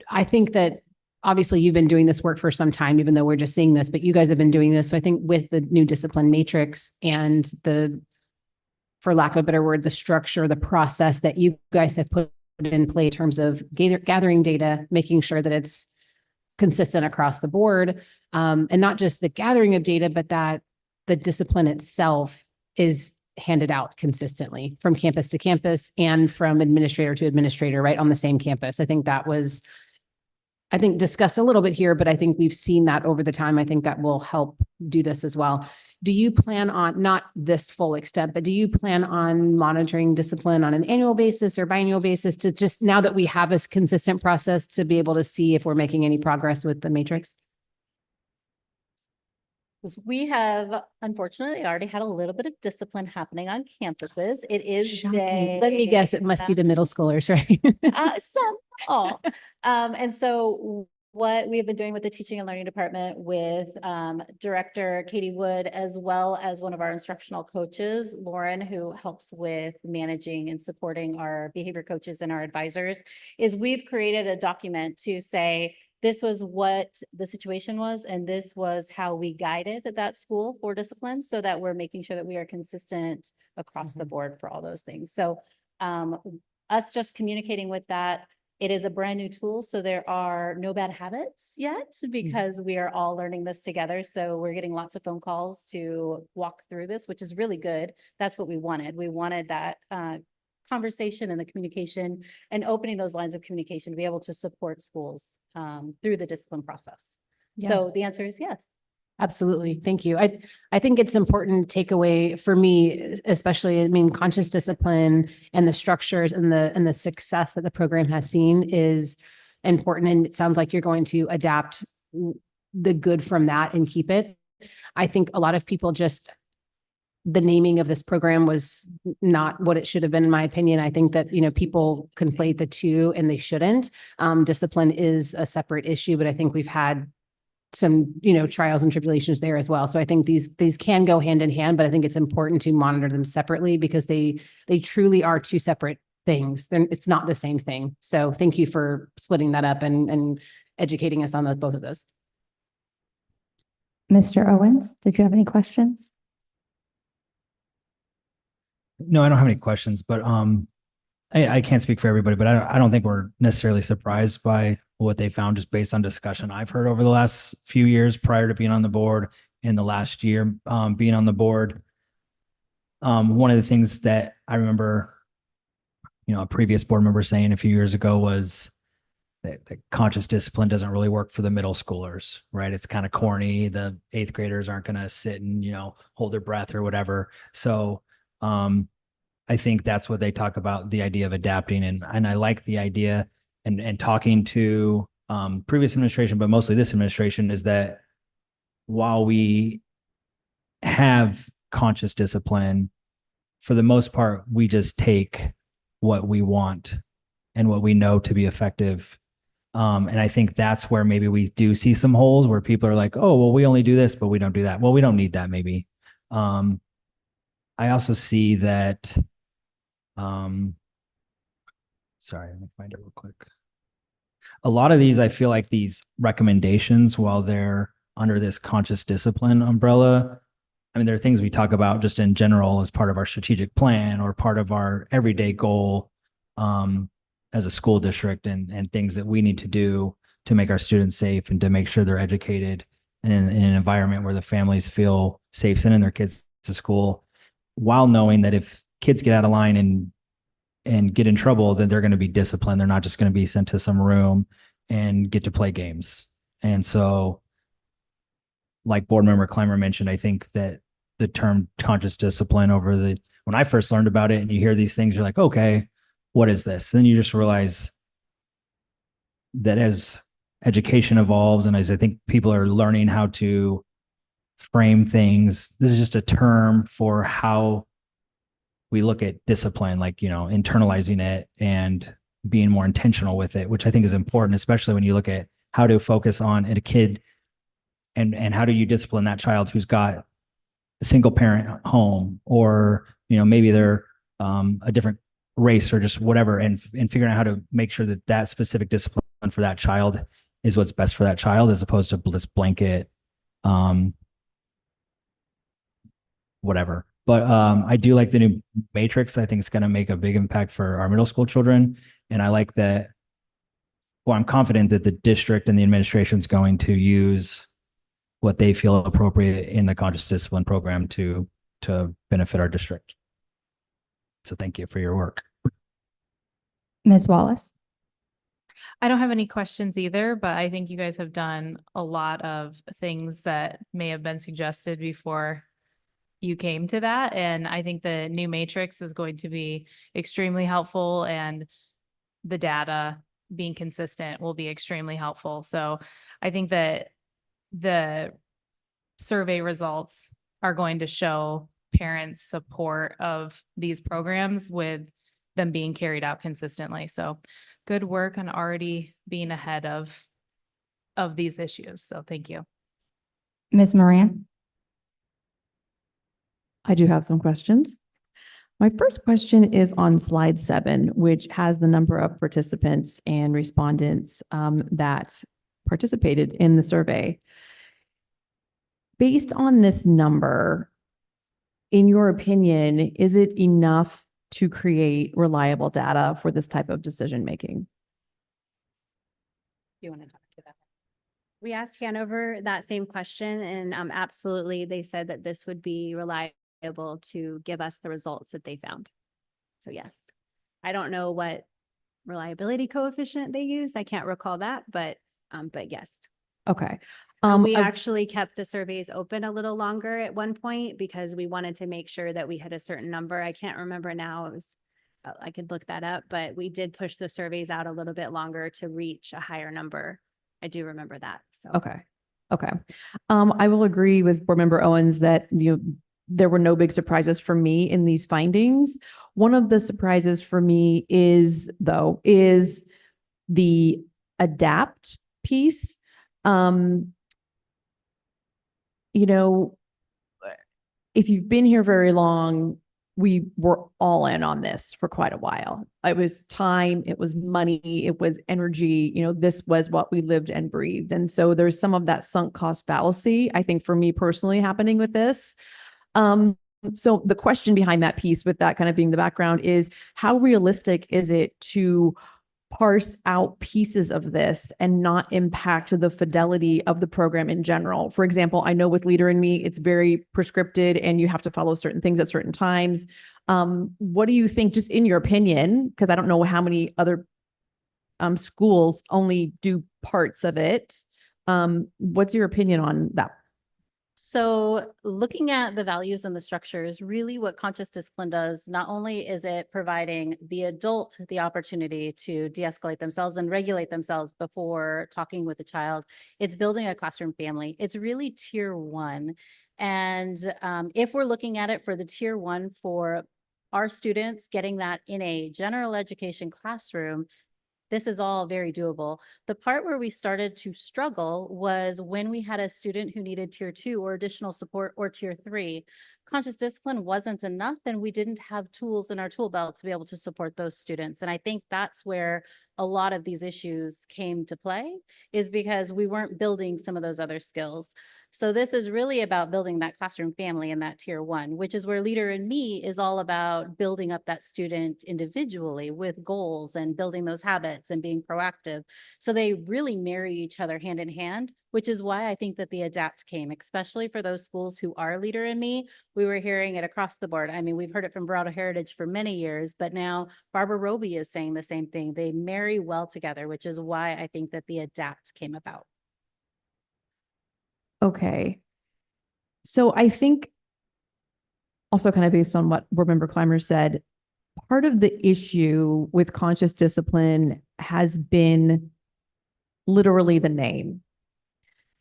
I think that obviously you've been doing this work for some time, even though we're just seeing this, but you guys have been doing this. So I think with the new discipline matrix and the, for lack of a better word, the structure, the process that you guys have put in play in terms of gathering data, making sure that it's consistent across the board, and not just the gathering of data, but that the discipline itself is handed out consistently from campus to campus and from administrator to administrator, right on the same campus. I think that was, I think, discussed a little bit here, but I think we've seen that over the time. I think that will help do this as well. Do you plan on, not this full extent, but do you plan on monitoring discipline on an annual basis or biannual basis to just, now that we have a consistent process, to be able to see if we're making any progress with the matrix? We have unfortunately already had a little bit of discipline happening on campuses. It is Shocking. Let me guess, it must be the middle schoolers, right? some, all. And so what we have been doing with the teaching and learning department with Director Katie Wood, as well as one of our instructional coaches, Lauren, who helps with managing and supporting our behavior coaches and our advisors, is we've created a document to say, this was what the situation was, and this was how we guided that school for discipline, so that we're making sure that we are consistent across the board for all those things. So us just communicating with that, it is a brand new tool, so there are no bad habits yet because we are all learning this together. So we're getting lots of phone calls to walk through this, which is really good. That's what we wanted. We wanted that conversation and the communication and opening those lines of communication to be able to support schools through the discipline process. Yeah. So the answer is yes. Absolutely. Thank you. I think it's important takeaway for me, especially, I mean, conscious discipline and the structures and the success that the program has seen is important. And it sounds like you're going to adapt the good from that and keep it. I think a lot of people just, the naming of this program was not what it should have been, in my opinion. I think that, people conflate the two and they shouldn't. Discipline is a separate issue, but I think we've had some, trials and tribulations there as well. So I think these can go hand in hand, but I think it's important to monitor them separately because they truly are two separate things. It's not the same thing. So thank you for splitting that up and educating us on both of those. Mr. Owens, did you have any questions? No, I don't have any questions, but I can't speak for everybody, but I don't think we're necessarily surprised by what they found just based on discussion I've heard over the last few years prior to being on the board, in the last year being on the board. One of the things that I remember, a previous board member saying a few years ago was that conscious discipline doesn't really work for the middle schoolers, right? It's kind of corny. The 8th graders aren't going to sit and, hold their breath or whatever. So I think that's what they talk about, the idea of adapting. And I like the idea and talking to previous administration, but mostly this administration, is that while we have conscious discipline, for the most part, we just take what we want and what we know to be effective. And I think that's where maybe we do see some holes where people are like, oh, well, we only do this, but we don't do that. Well, we don't need that maybe. I also see that, sorry, let me find it real quick. A lot of these, I feel like these recommendations, while they're under this conscious discipline umbrella, I mean, there are things we talk about just in general as part of our strategic plan or part of our everyday goal as a school district, and things that we need to do to make our students safe and to make sure they're educated and in an environment where the families feel safe sending their kids to school, while knowing that if kids get out of line and and get in trouble, then they're going to be disciplined. They're not just going to be sent to some room and get to play games. And so, like Board Member Clymer mentioned, I think that the term conscious discipline when I first learned about it and you hear these things, you're like, okay, what is this? And then you just realize that as education evolves and as I think people are learning how to frame things, this is just a term for how we look at discipline, like, internalizing it and being more intentional with it, which I think is important, especially when you look at how to focus on a kid and how do you discipline that child who's got a single parent home, or maybe they're a different race or just whatever, and figuring out how to make sure that that specific discipline for that child is what's best for that child, as opposed to this blanket whatever. But I do like the new matrix. I think it's going to make a big impact for our middle school children, and I like that. Well, I'm confident that the district and the administration is going to use what they feel appropriate in the conscious discipline program to benefit our district. So thank you for your work. Ms. Wallace? I don't have any questions either, but I think you guys have done a lot of things that may have been suggested before you came to that. And I think the new matrix is going to be extremely helpful, and the data being consistent will be extremely helpful. So I think that the survey results are going to show parents' support of these programs with them being carried out consistently. So good work on already being ahead of these issues. So thank you. Ms. Moran? I do have some questions. My first question is on slide 7, which has the number of participants and respondents that participated in the survey. Based on this number, in your opinion, is it enough to create reliable data for this type of decision making? You want to talk to that? We asked Hanover that same question, and absolutely, they said that this would be reliable to give us the results that they found. So yes, I don't know what reliability coefficient they used. I can't recall that, but yes. Okay. We actually kept the surveys open a little longer at one point because we wanted to make sure that we had a certain number. I can't remember now. It was, I could look that up, but we did push the surveys out a little bit longer to reach a higher number. I do remember that. So Okay. I will agree with Board Member Owens that there were no big surprises for me in these findings. One of the surprises for me is the adapt piece. If you've been here very long, we were all in on this for quite a while. It was time, it was money, it was energy, this was what we lived and breathed. And so there's some of that sunk cost fallacy, I think, for me personally happening with this. So the question behind that piece, with that kind of being the background, is how realistic is it to parse out pieces of this and not impact the fidelity of the program in general? For example, I know with Leader in Me, it's very prescripted and you have to follow certain things at certain times. What do you think, just in your opinion, because I don't know how many other schools only do parts of it. What's your opinion on that? So looking at the values and the structures, really what conscious discipline does, not only is it providing the adult the opportunity to de-escalate themselves and regulate themselves before talking with the child, it's building a classroom family. It's really tier 1. And if we're looking at it for the tier 1 for our students, getting that in a general education classroom, this is all very doable. The part where we started to struggle was when we had a student who needed tier 2 or additional support, or tier 3. Conscious discipline wasn't enough, and we didn't have tools in our tool belt to be able to support those students. And I think that's where a lot of these issues came to play, is because we weren't building some of those other skills. So this is really about building that classroom family in that tier one, which is where Leader in Me is all about building up that student individually with goals and building those habits and being proactive. So they really marry each other hand in hand, which is why I think that the ADAPT came, especially for those schools who are Leader in Me. We were hearing it across the board. I mean, we've heard it from Veralto Heritage for many years, but now Barbara Roby is saying the same thing. They marry well together, which is why I think that the ADAPT came about. Okay. So I think also kind of based on what Board Member Clymer said, part of the issue with conscious discipline has been literally the name.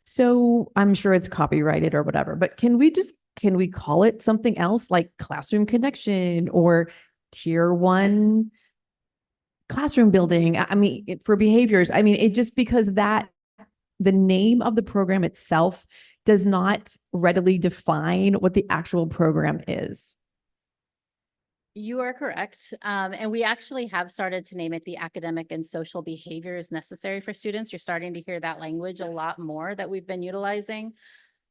So I'm sure it's copyrighted or whatever, but can we call it something else like classroom connection or tier one classroom building? I mean, for behaviors, I mean, it just because that the name of the program itself does not readily define what the actual program is. You are correct. And we actually have started to name it the academic and social behaviors necessary for students. You're starting to hear that language a lot more that we've been utilizing.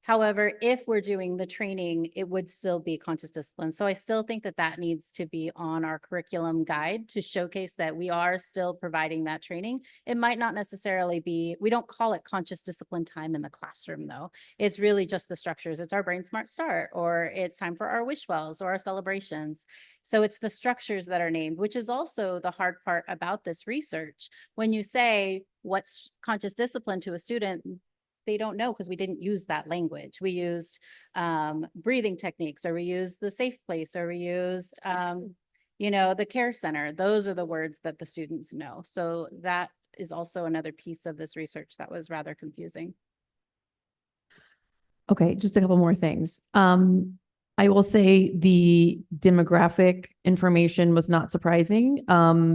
However, if we're doing the training, it would still be conscious discipline. So I still think that that needs to be on our curriculum guide to showcase that we are still providing that training. It might not necessarily be, we don't call it conscious discipline time in the classroom though. It's really just the structures. It's our Brain Smart Start, or it's time for our wish wells or our celebrations. So it's the structures that are named, which is also the hard part about this research. When you say what's conscious discipline to a student, they don't know because we didn't use that language. We used breathing techniques, or we used the safe place, or we used, the care center. Those are the words that the students know. So that is also another piece of this research that was rather confusing. Okay, just a couple more things. I will say the demographic information was not surprising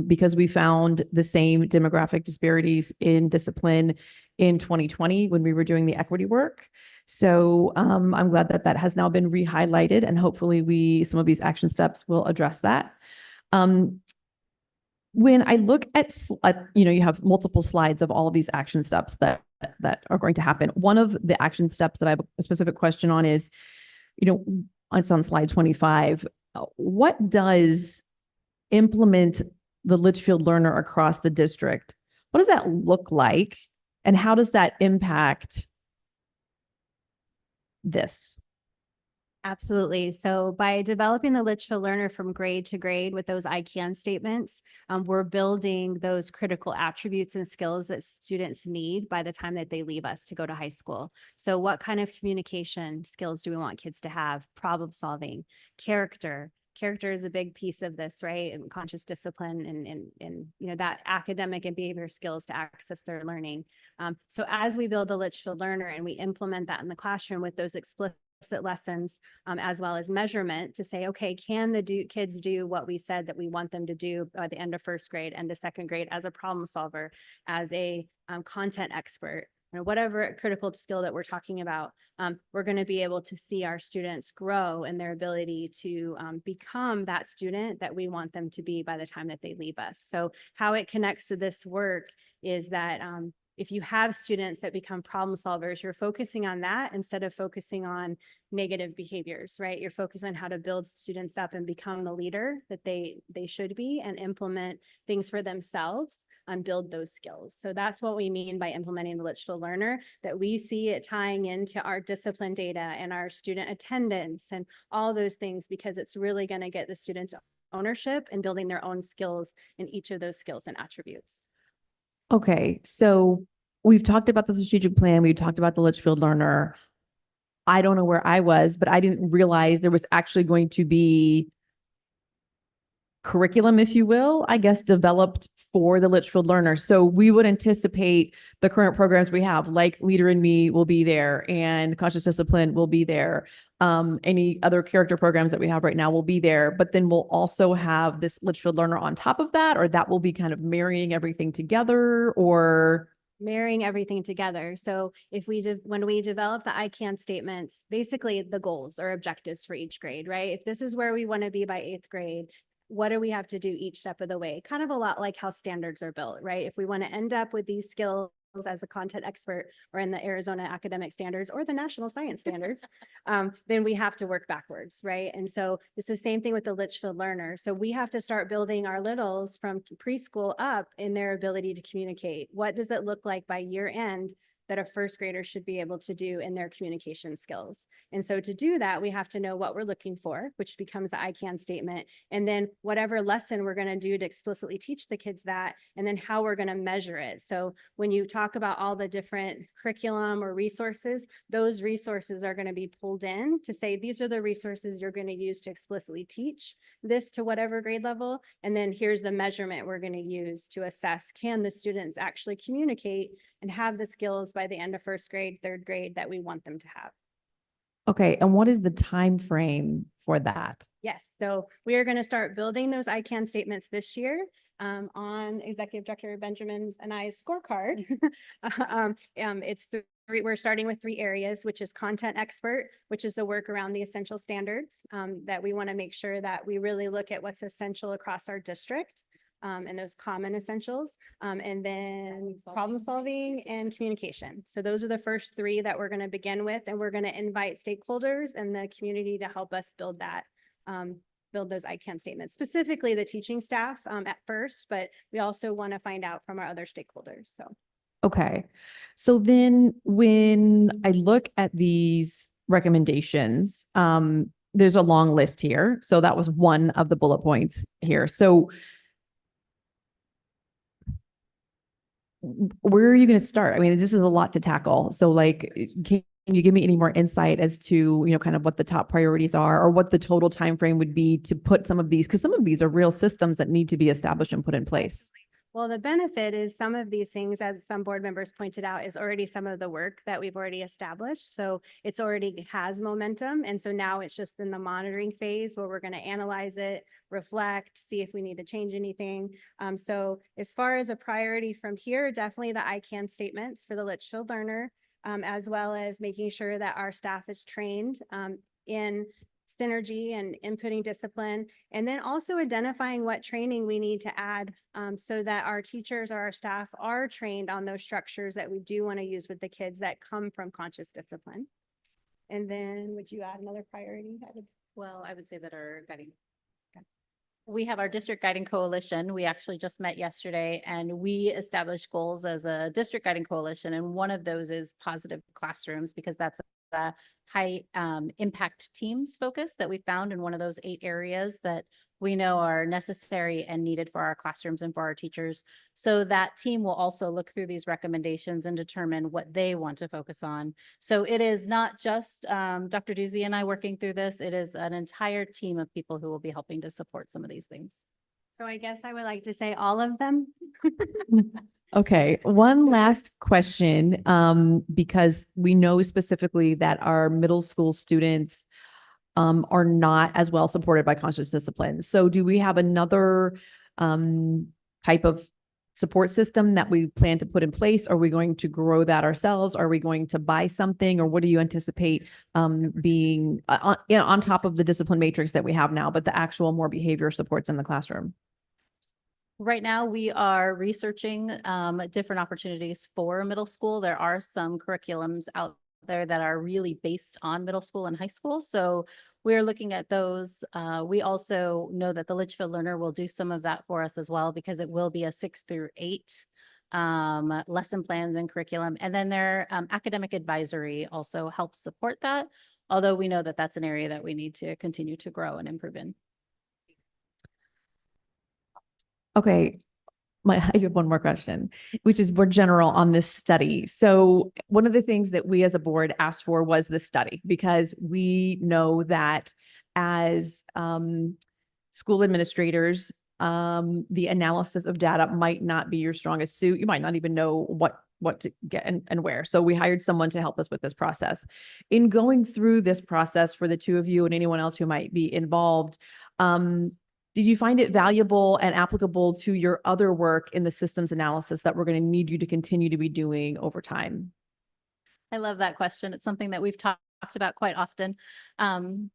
because we found the same demographic disparities in discipline in 2020 when we were doing the equity work. So I'm glad that that has now been re-highlighted, and hopefully some of these action steps will address that. When I look at, you have multiple slides of all of these action steps that are going to happen. One of the action steps that I have a specific question on is, it's on slide 25. What does implement the Litchfield learner across the district? What does that look like? And how does that impact this? Absolutely. So by developing the Litchfield learner from grade to grade with those I can statements, we're building those critical attributes and skills that students need by the time that they leave us to go to high school. So what kind of communication skills do we want kids to have? Problem solving, character. Character is a big piece of this, right? And conscious discipline and that academic and behavior skills to access their learning. So as we build the Litchfield learner and we implement that in the classroom with those explicit lessons, as well as measurement to say, okay, can the kids do what we said that we want them to do by the end of first grade, end of second grade, as a problem solver, as a content expert, whatever critical skill that we're talking about, we're going to be able to see our students grow in their ability to become that student that we want them to be by the time that they leave us. So how it connects to this work is that if you have students that become problem solvers, you're focusing on that instead of focusing on negative behaviors, right? You're focused on how to build students up and become the leader that they should be and implement things for themselves and build those skills. So that's what we mean by implementing the Litchfield learner, that we see it tying into our discipline data and our student attendance and all those things, because it's really going to get the students ownership and building their own skills in each of those skills and attributes. Okay, so we've talked about the strategic plan. We've talked about the Litchfield learner. I don't know where I was, but I didn't realize there was actually going to be curriculum, if you will, I guess, developed for the Litchfield learner. So we would anticipate the current programs we have, like Leader in Me will be there and Conscious Discipline will be there. Any other character programs that we have right now will be there, but then we'll also have this Litchfield learner on top of that, or that will be kind of marrying everything together, or marrying everything together. So if when we develop the I can statements, basically the goals or objectives for each grade, right? If this is where we want to be by 8th grade, what do we have to do each step of the way? Kind of a lot like how standards are built, right? If we want to end up with these skills as a content expert or in the Arizona academic standards or the national science standards, then we have to work backwards, right? And so it's the same thing with the Litchfield learner. So we have to start building our littles from preschool up in their ability to communicate. What does it look like by year end that a first grader should be able to do in their communication skills? And so to do that, we have to know what we're looking for, which becomes the I can statement. And then whatever lesson we're going to do to explicitly teach the kids that, and then how we're going to measure it. So when you talk about all the different curriculum or resources, those resources are going to be pulled in to say, these are the resources you're going to use to explicitly teach this to whatever grade level. And then here's the measurement we're going to use to assess, can the students actually communicate and have the skills by the end of first grade, third grade that we want them to have. Okay, and what is the time frame for that? Yes, so we are going to start building those I can statements this year on Executive Director Benjamin's and I's scorecard. We're starting with 3 areas, which is content expert, which is the work around the essential standards that we want to make sure that we really look at what's essential across our district. And those common essentials, and then problem solving and communication. So those are the first 3 that we're going to begin with, and we're going to invite stakeholders and the community to help us build that, build those I can statements, specifically the teaching staff at first, but we also want to find out from our other stakeholders. So. Okay, so then when I look at these recommendations, there's a long list here. So that was one of the bullet points here. So where are you going to start? I mean, this is a lot to tackle. So like, can you give me any more insight as to, kind of what the top priorities are or what the total time frame would be to put some of these, because some of these are real systems that need to be established and put in place. Well, the benefit is some of these things, as some board members pointed out, is already some of the work that we've already established. So it's already has momentum. And so now it's just in the monitoring phase where we're going to analyze it, reflect, see if we need to change anything. So as far as a priority from here, definitely the I can statements for the Litchfield learner, as well as making sure that our staff is trained in synergy and inputting discipline, and then also identifying what training we need to add so that our teachers or our staff are trained on those structures that we do want to use with the kids that come from conscious discipline. And then would you add another priority? Well, I would say that we have our district guiding coalition. We actually just met yesterday and we established goals as a district guiding coalition. And one of those is positive classrooms, because that's a high impact teams focus that we found in one of those 8 areas that we know are necessary and needed for our classrooms and for our teachers. So that team will also look through these recommendations and determine what they want to focus on. So it is not just Dr. Doozy and I working through this. It is an entire team of people who will be helping to support some of these things. So I guess I would like to say all of them. Okay, one last question, because we know specifically that our middle school students are not as well supported by conscious discipline. So do we have another type of support system that we plan to put in place? Are we going to grow that ourselves? Are we going to buy something, or what do you anticipate being on top of the discipline matrix that we have now, but the actual more behavior supports in the classroom? Right now, we are researching different opportunities for middle school. There are some curriculums out there that are really based on middle school and high school. So we're looking at those. We also know that the Litchfield Learner will do some of that for us as well, because it will be a 6 through 8 lesson plans and curriculum. And then their academic advisory also helps support that, although we know that that's an area that we need to continue to grow and improve in. Okay, I have one more question, which is more general on this study. So one of the things that we as a board asked for was the study, because we know that as school administrators, the analysis of data might not be your strongest suit. You might not even know what to get and where. So we hired someone to help us with this process. In going through this process for the 2 of you and anyone else who might be involved, did you find it valuable and applicable to your other work in the systems analysis that we're going to need you to continue to be doing over time? I love that question. It's something that we've talked about quite often. In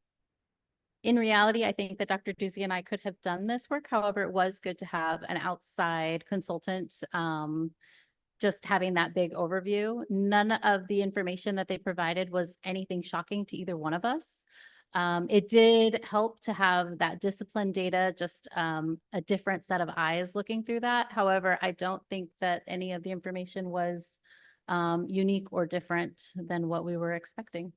reality, I think that Dr. Doozy and I could have done this work. However, it was good to have an outside consultant just having that big overview. None of the information that they provided was anything shocking to either one of us. It did help to have that discipline data, just a different set of eyes looking through that. However, I don't think that any of the information was unique or different than what we were expecting.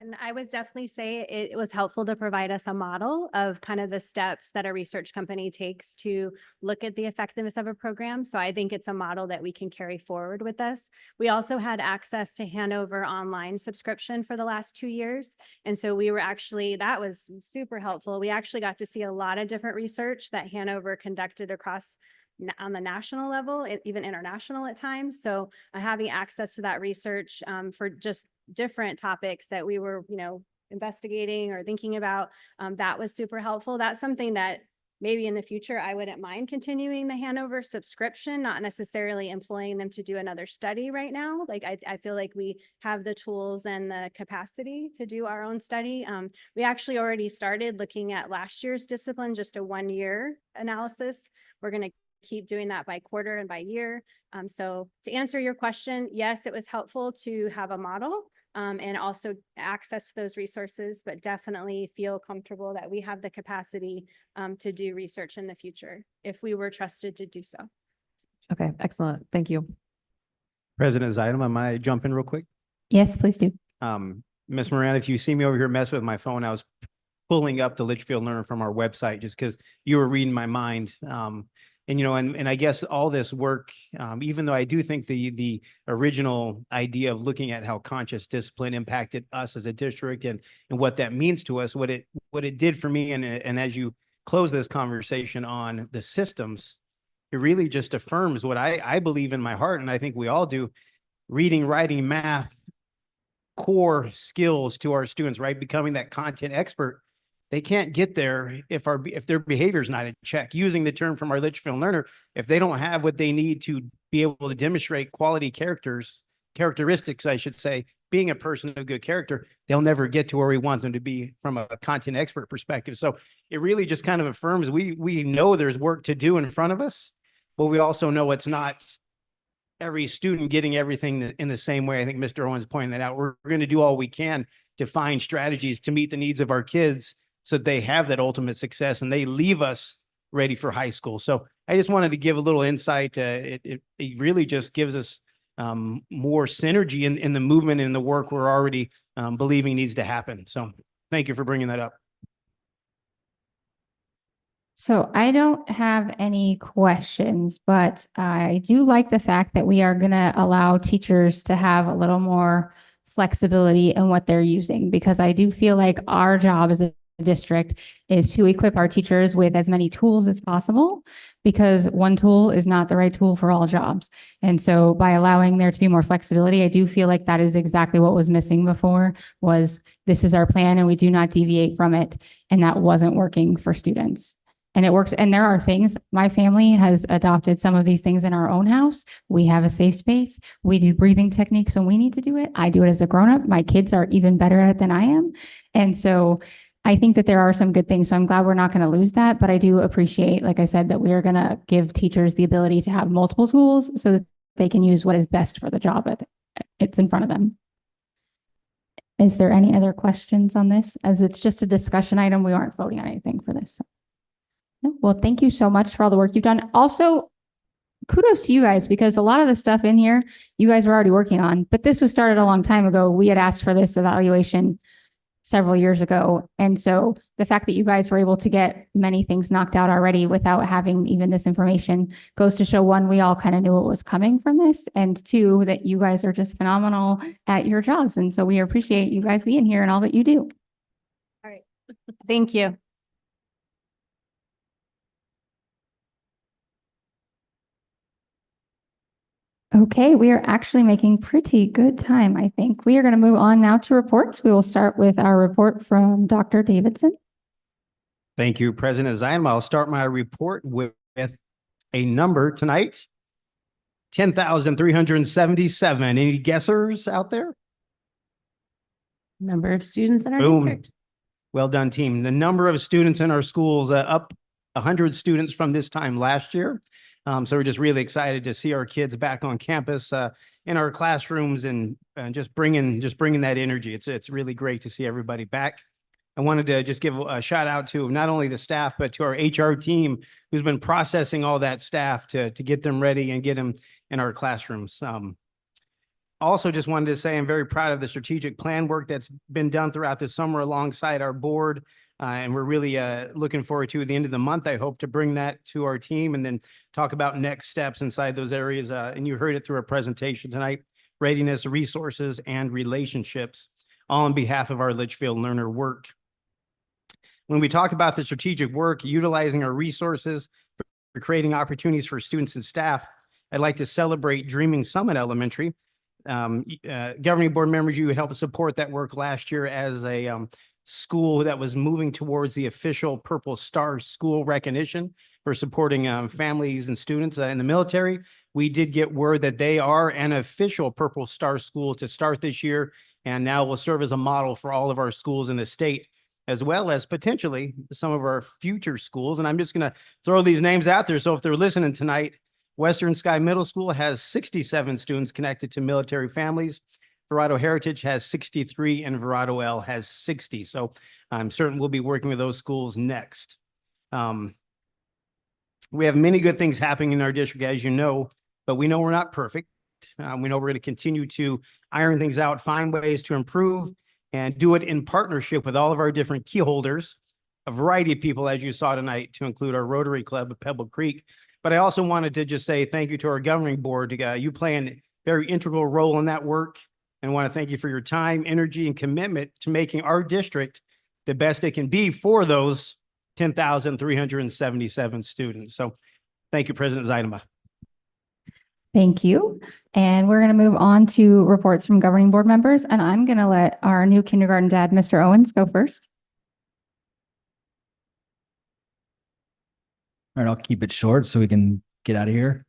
And I would definitely say it was helpful to provide us a model of kind of the steps that a research company takes to look at the effectiveness of a program. So I think it's a model that we can carry forward with us. We also had access to Hanover online subscription for the last 2 years. And so we were actually, that was super helpful. We actually got to see a lot of different research that Hanover conducted across on the national level, even international at times. So having access to that research for just different topics that we were, investigating or thinking about, that was super helpful. That's something that maybe in the future, I wouldn't mind continuing the Hanover subscription, not necessarily employing them to do another study right now. Like, I feel like we have the tools and the capacity to do our own study. We actually already started looking at last year's discipline, just a 1-year analysis. We're going to keep doing that by quarter and by year. So to answer your question, yes, it was helpful to have a model and also access to those resources, but definitely feel comfortable that we have the capacity to do research in the future if we were trusted to do so. Okay, excellent. Thank you. President Zeidelman, am I jump in real quick? Yes, please do. Ms. Moran, if you see me over here messing with my phone, I was pulling up the Litchfield Learner from our website just because you were reading my mind. And I guess all this work, even though I do think the original idea of looking at how conscious discipline impacted us as a district and what that means to us, what it did for me, and as you close this conversation on the systems, it really just affirms what I believe in my heart, and I think we all do: reading, writing, math, core skills to our students, right? Becoming that content expert. They can't get there if their behavior is not in check. Using the term from our Litchfield Learner, if they don't have what they need to be able to demonstrate quality characteristics, I should say, being a person of good character, they'll never get to where we want them to be from a content expert perspective. So it really just kind of affirms we know there's work to do in front of us, but we also know it's not every student getting everything in the same way. I think Mr. Owens pointed that out. We're going to do all we can to find strategies to meet the needs of our kids so they have that ultimate success and they leave us ready for high school. So I just wanted to give a little insight. It really just gives us more synergy in the movement and the work we're already believing needs to happen. So thank you for bringing that up. So I don't have any questions, but I do like the fact that we are going to allow teachers to have a little more flexibility in what they're using, because I do feel like our job as a district is to equip our teachers with as many tools as possible, because one tool is not the right tool for all jobs. And so by allowing there to be more flexibility, I do feel like that is exactly what was missing before, was this is our plan and we do not deviate from it. And that wasn't working for students. And it worked. And there are things, my family has adopted some of these things in our own house. We have a safe space. We do breathing techniques when we need to do it. I do it as a grown-up. My kids are even better at it than I am. And so I think that there are some good things. So I'm glad we're not going to lose that. But I do appreciate, like I said, that we are going to give teachers the ability to have multiple tools so that they can use what is best for the job it's in front of them. Is there any other questions on this? As it's just a discussion item, we aren't voting on anything for this. No? Well, thank you so much for all the work you've done. Also, kudos to you guys, because a lot of the stuff in here you guys were already working on, but this was started a long time ago. We had asked for this evaluation several years ago. And so the fact that you guys were able to get many things knocked out already without having even this information goes to show, one, we all kind of knew what was coming from this, and two, that you guys are just phenomenal at your jobs. And so we appreciate you guys being here and all that you do. All right. Thank you. Okay, we are actually making pretty good time, I think. We are going to move on now to reports. We will start with our report from Dr. Davidson. Thank you, President Zion. I'll start my report with a number tonight: 10,377. Any guessers out there? Number of students in our Boom. district. Well done, team. The number of students in our schools up 100 students from this time last year. So we're just really excited to see our kids back on campus, in our classrooms and just bringing that energy. It's really great to see everybody back. I wanted to just give a shout out to not only the staff, but to our HR team who's been processing all that staff to get them ready and get them in our classrooms. Also just wanted to say I'm very proud of the strategic plan work that's been done throughout the summer alongside our board. And we're really looking forward to the end of the month. I hope to bring that to our team and then talk about next steps inside those areas. And you heard it through our presentation tonight: readiness, resources, and relationships, all on behalf of our Litchfield learner work. When we talk about the strategic work, utilizing our resources for creating opportunities for students and staff, I'd like to celebrate Dreaming Summit Elementary. Governing board members, you helped support that work last year as a school that was moving towards the official Purple Star school recognition for supporting families and students in the military. We did get word that they are an official Purple Star school to start this year, and now will serve as a model for all of our schools in the state, as well as potentially some of our future schools. And I'm just going to throw these names out there. So if they're listening tonight, Western Sky Middle School has 67 students connected to military families. Verado Heritage has 63 and Verado L has 60. So I'm certain we'll be working with those schools next. We have many good things happening in our district, as you know, but we know we're not perfect. We know we're going to continue to iron things out, find ways to improve, and do it in partnership with all of our different key holders, a variety of people, as you saw tonight, to include our Rotary Club of Pebble Creek. But I also wanted to just say thank you to our governing board. You play a very integral role in that work, and want to thank you for your time, energy, and commitment to making our district the best it can be for those 10,377 students. So thank you, President Zeidema. Thank you. And we're going to move on to reports from governing board members, and I'm going to let our new kindergarten dad, Mr. Owens, go first. All right, I'll keep it short so we can get out of here.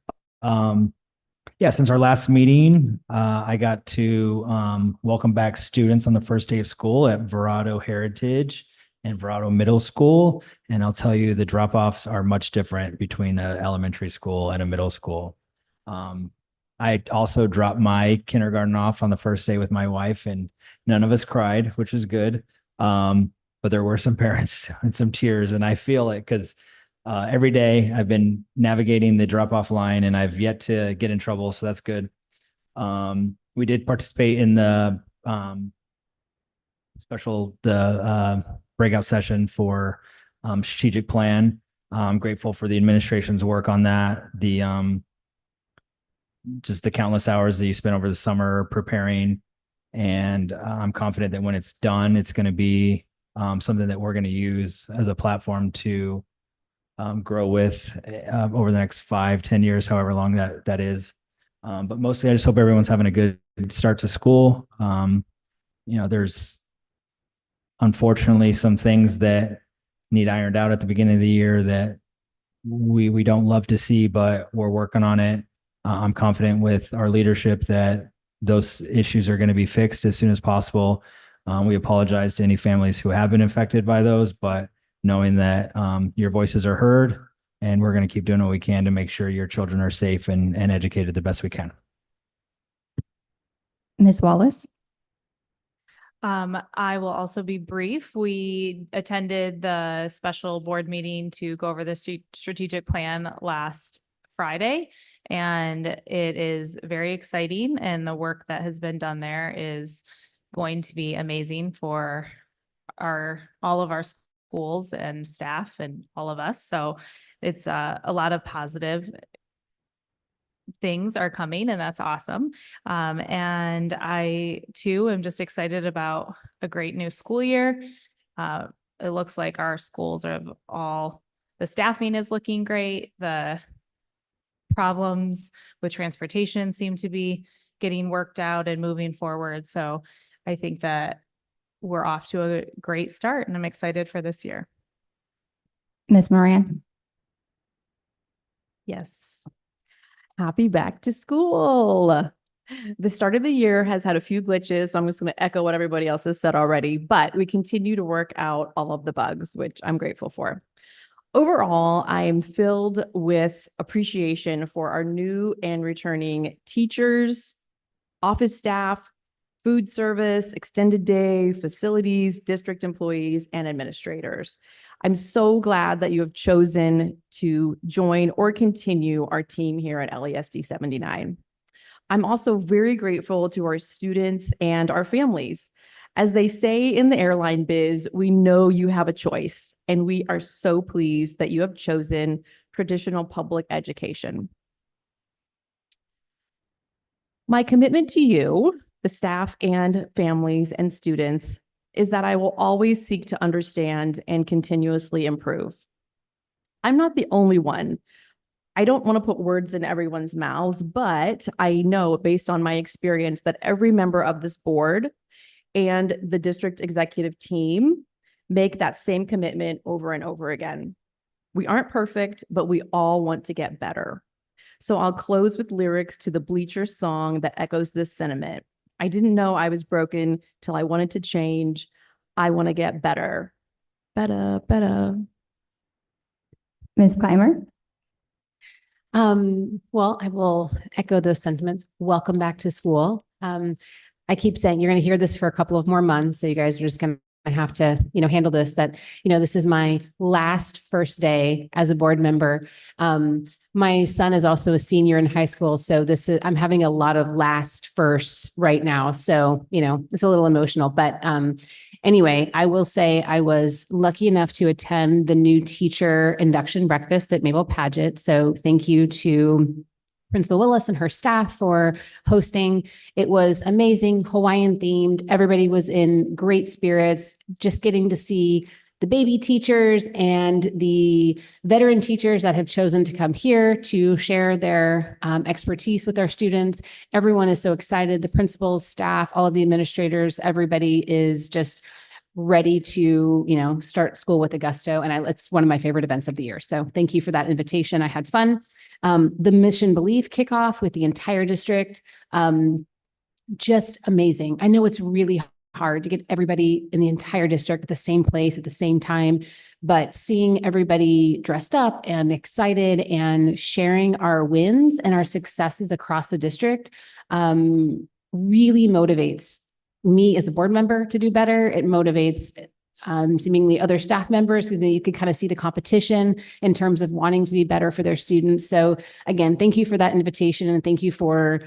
Yeah, since our last meeting, I got to welcome back students on the first day of school at Verado Heritage and Verado Middle School. And I'll tell you, the drop-offs are much different between an elementary school and a middle school. I also dropped my kindergarten off on the first day with my wife, and none of us cried, which is good. But there were some parents and some tears, and I feel it because every day I've been navigating the drop-off line and I've yet to get in trouble. So that's good. We did participate in the breakout session for strategic plan. I'm grateful for the administration's work on that. Just the countless hours that you spent over the summer preparing. And I'm confident that when it's done, it's going to be something that we're going to use as a platform to grow with over the next 5-10 years, however long that is. But mostly I just hope everyone's having a good start to school. There's unfortunately some things that need ironed out at the beginning of the year that we don't love to see, but we're working on it. I'm confident with our leadership that those issues are going to be fixed as soon as possible. We apologize to any families who have been affected by those, but knowing that your voices are heard, and we're going to keep doing what we can to make sure your children are safe and educated the best we can. Ms. Wallace? I will also be brief. We attended the special board meeting to go over the strategic plan last Friday, and it is very exciting, and the work that has been done there is going to be amazing for all of our schools and staff and all of us. So it's a lot of positive things are coming, and that's awesome. And I too am just excited about a great new school year. It looks like our schools the staffing is looking great. The problems with transportation seem to be getting worked out and moving forward. So I think that we're off to a great start, and I'm excited for this year. Ms. Moran? Yes. Happy back to school. The start of the year has had a few glitches, so I'm just going to echo what everybody else has said already, but we continue to work out all of the bugs, which I'm grateful for. Overall, I am filled with appreciation for our new and returning teachers, office staff, food service, extended day, facilities, district employees, and administrators. I'm so glad that you have chosen to join or continue our team here at LASD 79. I'm also very grateful to our students and our families. As they say in the airline biz, we know you have a choice, and we are so pleased that you have chosen traditional public education. My commitment to you, the staff and families and students, is that I will always seek to understand and continuously improve. I'm not the only one. I don't want to put words in everyone's mouths, but I know based on my experience that every member of this board and the district executive team make that same commitment over and over again. We aren't perfect, but we all want to get better. So I'll close with lyrics to the Bleachers song that echoes this sentiment. I didn't know I was broken till I wanted to change. I want to get better. Better. Ms. Clymer? Well, I will echo those sentiments. Welcome back to school. I keep saying you're going to hear this for a couple of more months. So you guys are just going to have to, handle this, that, this is my last first day as a board member. My son is also a senior in high school. So I'm having a lot of last firsts right now. So, it's a little emotional, but, anyway, I will say I was lucky enough to attend the new teacher induction breakfast at Mabel Paget. So thank you to Principal Willis and her staff for hosting. It was amazing, Hawaiian themed. Everybody was in great spirits, just getting to see the baby teachers and the veteran teachers that have chosen to come here to share their expertise with our students. Everyone is so excited. The principals, staff, all of the administrators, everybody is just ready to, start school with a gusto. And it's one of my favorite events of the year. So thank you for that invitation. I had fun. The Mission Belief kickoff with the entire district, just amazing. I know it's really hard to get everybody in the entire district at the same place at the same time, but seeing everybody dressed up and excited and sharing our wins and our successes across the district really motivates me as a board member to do better. It motivates seemingly other staff members, because you could kind of see the competition in terms of wanting to be better for their students. So again, thank you for that invitation, and thank you for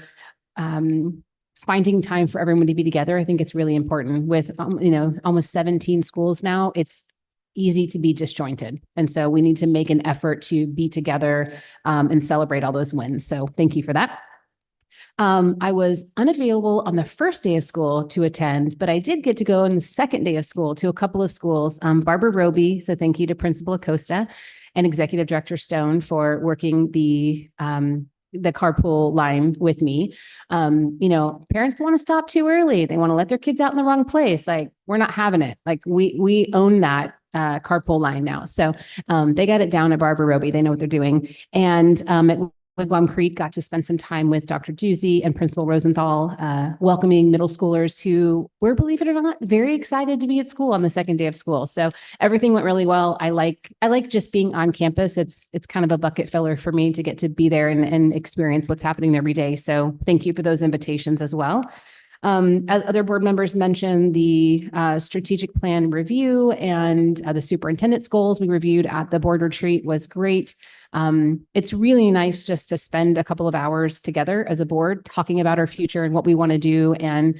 finding time for everyone to be together. I think it's really important with, almost 17 schools now. It's easy to be disjointed. And so we need to make an effort to be together and celebrate all those wins. So thank you for that. I was unavailable on the first day of school to attend, but I did get to go on the second day of school to a couple of schools. Barbara Roby, so thank you to Principal Acosta and Executive Director Stone for working the carpool line with me. Parents don't want to stop too early. They want to let their kids out in the wrong place. Like, we're not having it. Like, we own that carpool line now. So they got it down at Barbara Roby. They know what they're doing. And at Wigwam Creek, got to spend some time with Dr. Doozy and Principal Rosenthal, welcoming middle schoolers who were, believe it or not, very excited to be at school on the second day of school. So everything went really well. I like just being on campus. It's kind of a bucket filler for me to get to be there and experience what's happening every day. So thank you for those invitations as well. As other board members mentioned, the strategic plan review and the superintendent's goals we reviewed at the board retreat was great. It's really nice just to spend a couple of hours together as a board talking about our future and what we want to do, and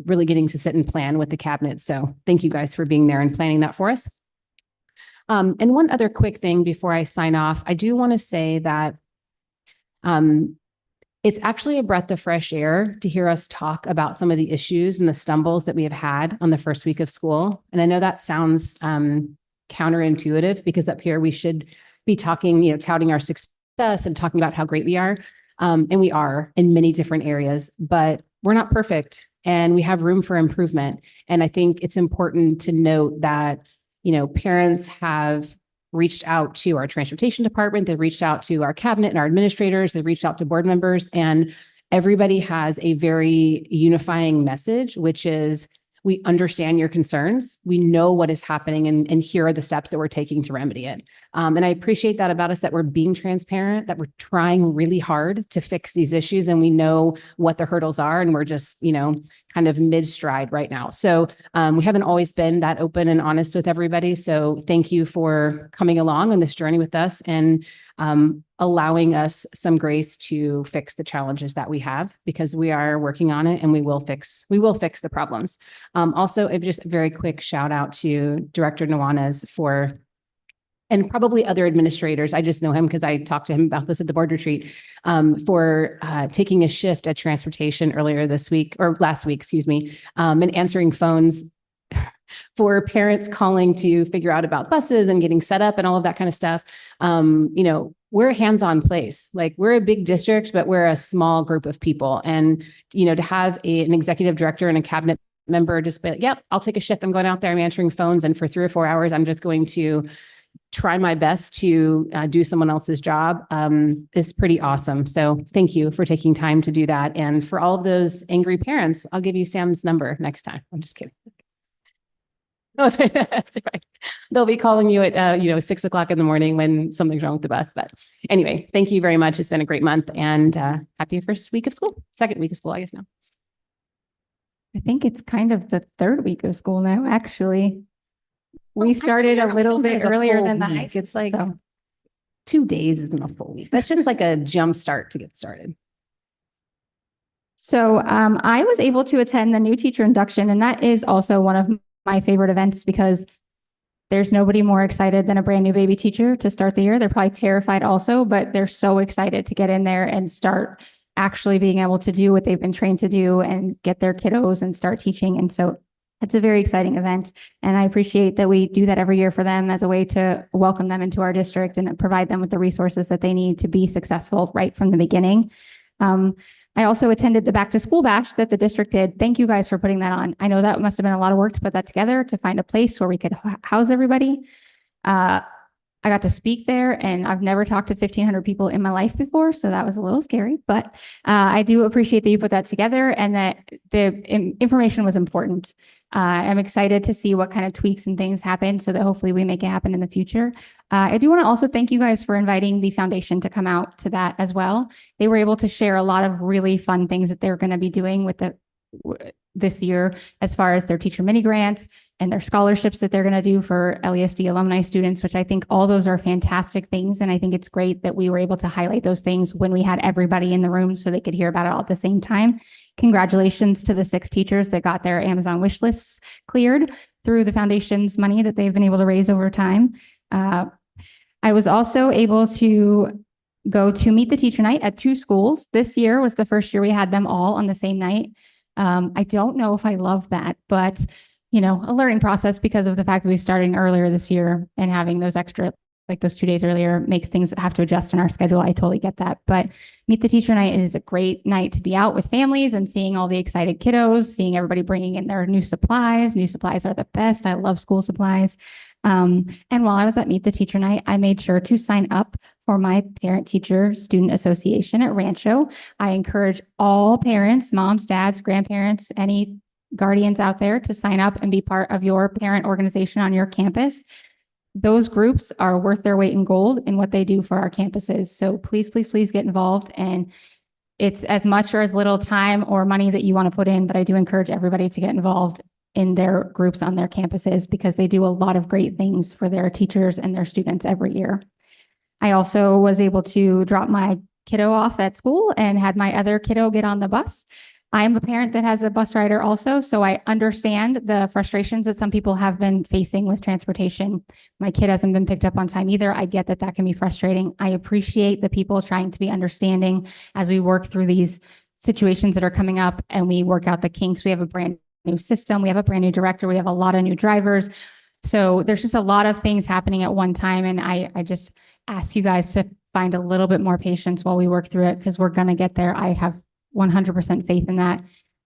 really getting to sit and plan with the cabinet. So thank you guys for being there and planning that for us. And one other quick thing before I sign off, I do want to say that it's actually a breath of fresh air to hear us talk about some of the issues and the stumbles that we have had on the first week of school. And I know that sounds counterintuitive, because up here we should be talking, touting our success and talking about how great we are. And we are in many different areas, but we're not perfect and we have room for improvement. And I think it's important to note that, parents have reached out to our transportation department. They've reached out to our cabinet and our administrators. They've reached out to board members, and everybody has a very unifying message, which is We understand your concerns. We know what is happening and here are the steps that we're taking to remedy it. And I appreciate that about us, that we're being transparent, that we're trying really hard to fix these issues and we know what the hurdles are and we're just, kind of mid-stride right now. So we haven't always been that open and honest with everybody. So thank you for coming along on this journey with us and allowing us some grace to fix the challenges that we have, because we are working on it and we will fix the problems. Also, just a very quick shout out to Director Nuanez and probably other administrators. I just know him because I talked to him about this at the board retreat, for taking a shift at transportation earlier this week or last week, excuse me, and answering phones for parents calling to figure out about buses and getting set up and all of that kind of stuff. We're a hands-on place. Like, we're a big district, but we're a small group of people. And, to have an executive director and a cabinet member just be like, yep, I'll take a shift. I'm going out there, I'm answering phones. And for 3 or 4 hours, I'm just going to try my best to do someone else's job, is pretty awesome. So thank you for taking time to do that. And for all of those angry parents, I'll give you Sam's number next time. I'm just kidding. Oh, that's right. They'll be calling you at 6:00 in the morning when something's wrong with the bus. But anyway, thank you very much. It's been a great month and happy first week of school. Second week of school, I guess now. I think it's kind of the third week of school now, actually. We started a little bit earlier than the high. It's like so 2 days isn't a full week. That's just like a jump start to get started. So I was able to attend the new teacher induction, and that is also one of my favorite events because there's nobody more excited than a brand new baby teacher to start the year. They're probably terrified also, but they're so excited to get in there and start actually being able to do what they've been trained to do and get their kiddos and start teaching. And so it's a very exciting event. And I appreciate that we do that every year for them as a way to welcome them into our district and provide them with the resources that they need to be successful right from the beginning. I also attended the back to school bash that the district did. Thank you guys for putting that on. I know that must have been a lot of work to put that together, to find a place where we could house everybody. I got to speak there, and I've never talked to 1,500 people in my life before, so that was a little scary, but I do appreciate that you put that together and that the information was important. I'm excited to see what kind of tweaks and things happen so that hopefully we make it happen in the future. I do want to also thank you guys for inviting the foundation to come out to that as well. They were able to share a lot of really fun things that they're going to be doing with this year, as far as their teacher mini grants and their scholarships that they're going to do for LESD alumni students, which I think all those are fantastic things. And I think it's great that we were able to highlight those things when we had everybody in the room so they could hear about it all at the same time. Congratulations to the 6 teachers that got their Amazon wish lists cleared through the foundation's money that they've been able to raise over time. I was also able to go to Meet the Teacher Night at 2 schools. This year was the first year we had them all on the same night. I don't know if I love that, but a learning process because of the fact that we're starting earlier this year and having those extra, like those 2 days earlier, makes things have to adjust in our schedule. I totally get that. But Meet the Teacher Night is a great night to be out with families and seeing all the excited kiddos, seeing everybody bringing in their new supplies. New supplies are the best. I love school supplies. And while I was at Meet the Teacher Night, I made sure to sign up for my Parent Teacher Student Association at Rancho. I encourage all parents, moms, dads, grandparents, any guardians out there to sign up and be part of your parent organization on your campus. Those groups are worth their weight in gold in what they do for our campuses. So please, please, please get involved. And it's as much or as little time or money that you want to put in, but I do encourage everybody to get involved in their groups on their campuses because they do a lot of great things for their teachers and their students every year. I also was able to drop my kiddo off at school and had my other kiddo get on the bus. I am a parent that has a bus rider also, so I understand the frustrations that some people have been facing with transportation. My kid hasn't been picked up on time either. I get that that can be frustrating. I appreciate the people trying to be understanding as we work through these situations that are coming up and we work out the kinks. We have a brand new system. We have a brand new director. We have a lot of new drivers. So there's just a lot of things happening at one time. And I just ask you guys to find a little bit more patience while we work through it because we're going to get there. I have 100% faith in that.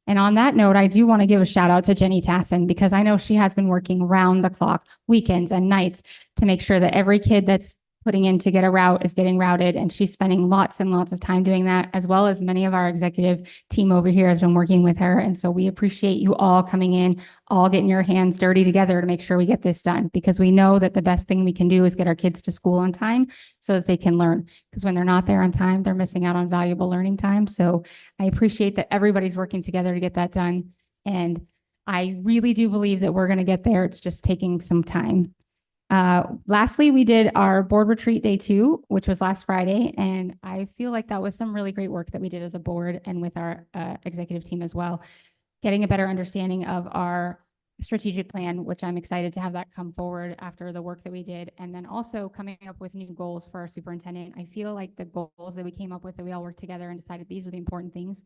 And on that note, I do want to give a shout out to Jenny Tassin because I know she has been working round the clock, weekends and nights to make sure that every kid that's putting in to get a route is getting routed, and she's spending lots and lots of time doing that, as well as many of our executive team over here has been working with her. And so we appreciate you all coming in, all getting your hands dirty together to make sure we get this done, because we know that the best thing we can do is get our kids to school on time so that they can learn. Because when they're not there on time, they're missing out on valuable learning time. So I appreciate that everybody's working together to get that done. And I really do believe that we're going to get there. It's just taking some time. Lastly, we did our board retreat day 2, which was last Friday. And I feel like that was some really great work that we did as a board and with our executive team as well, getting a better understanding of our strategic plan, which I'm excited to have that come forward after the work that we did. And then also coming up with new goals for our superintendent. I feel like the goals that we came up with, that we all worked together and decided these are the important things.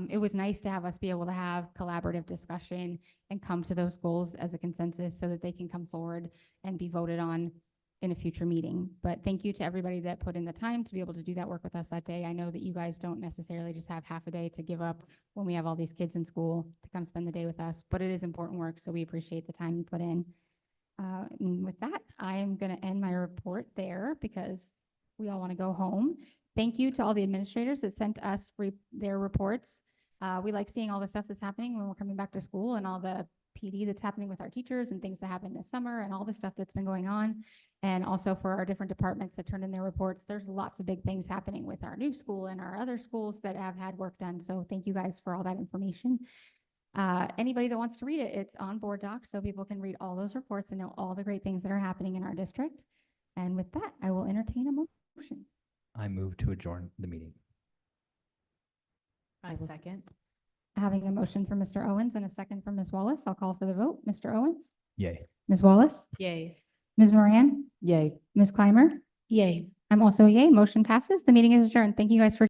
It was nice to have us be able to have collaborative discussion and come to those goals as a consensus so that they can come forward and be voted on in a future meeting. But thank you to everybody that put in the time to be able to do that work with us that day. I know that you guys don't necessarily just have half a day to give up when we have all these kids in school to come spend the day with us, but it is important work, so we appreciate the time you put in. And with that, I am going to end my report there because we all want to go home. Thank you to all the administrators that sent us their reports. We like seeing all the stuff that's happening when we're coming back to school, and all the PD that's happening with our teachers and things that happened this summer and all the stuff that's been going on. And also for our different departments that turned in their reports, there's lots of big things happening with our new school and our other schools that have had work done. So thank you guys for all that information. Anybody that wants to read it, it's on Board Doc, so people can read all those reports and know all the great things that are happening in our district. And with that, I will entertain a motion. I move to adjourn the meeting. I second. Having a motion from Mr. Owens and a second from Ms. Wallace, I'll call for the vote. Mr. Owens? Yay. Ms. Wallace? Yay. Ms. Moran? Yay. Ms. Clymer? Yay. I'm also a yay. Motion passes. The meeting is adjourned. Thank you guys for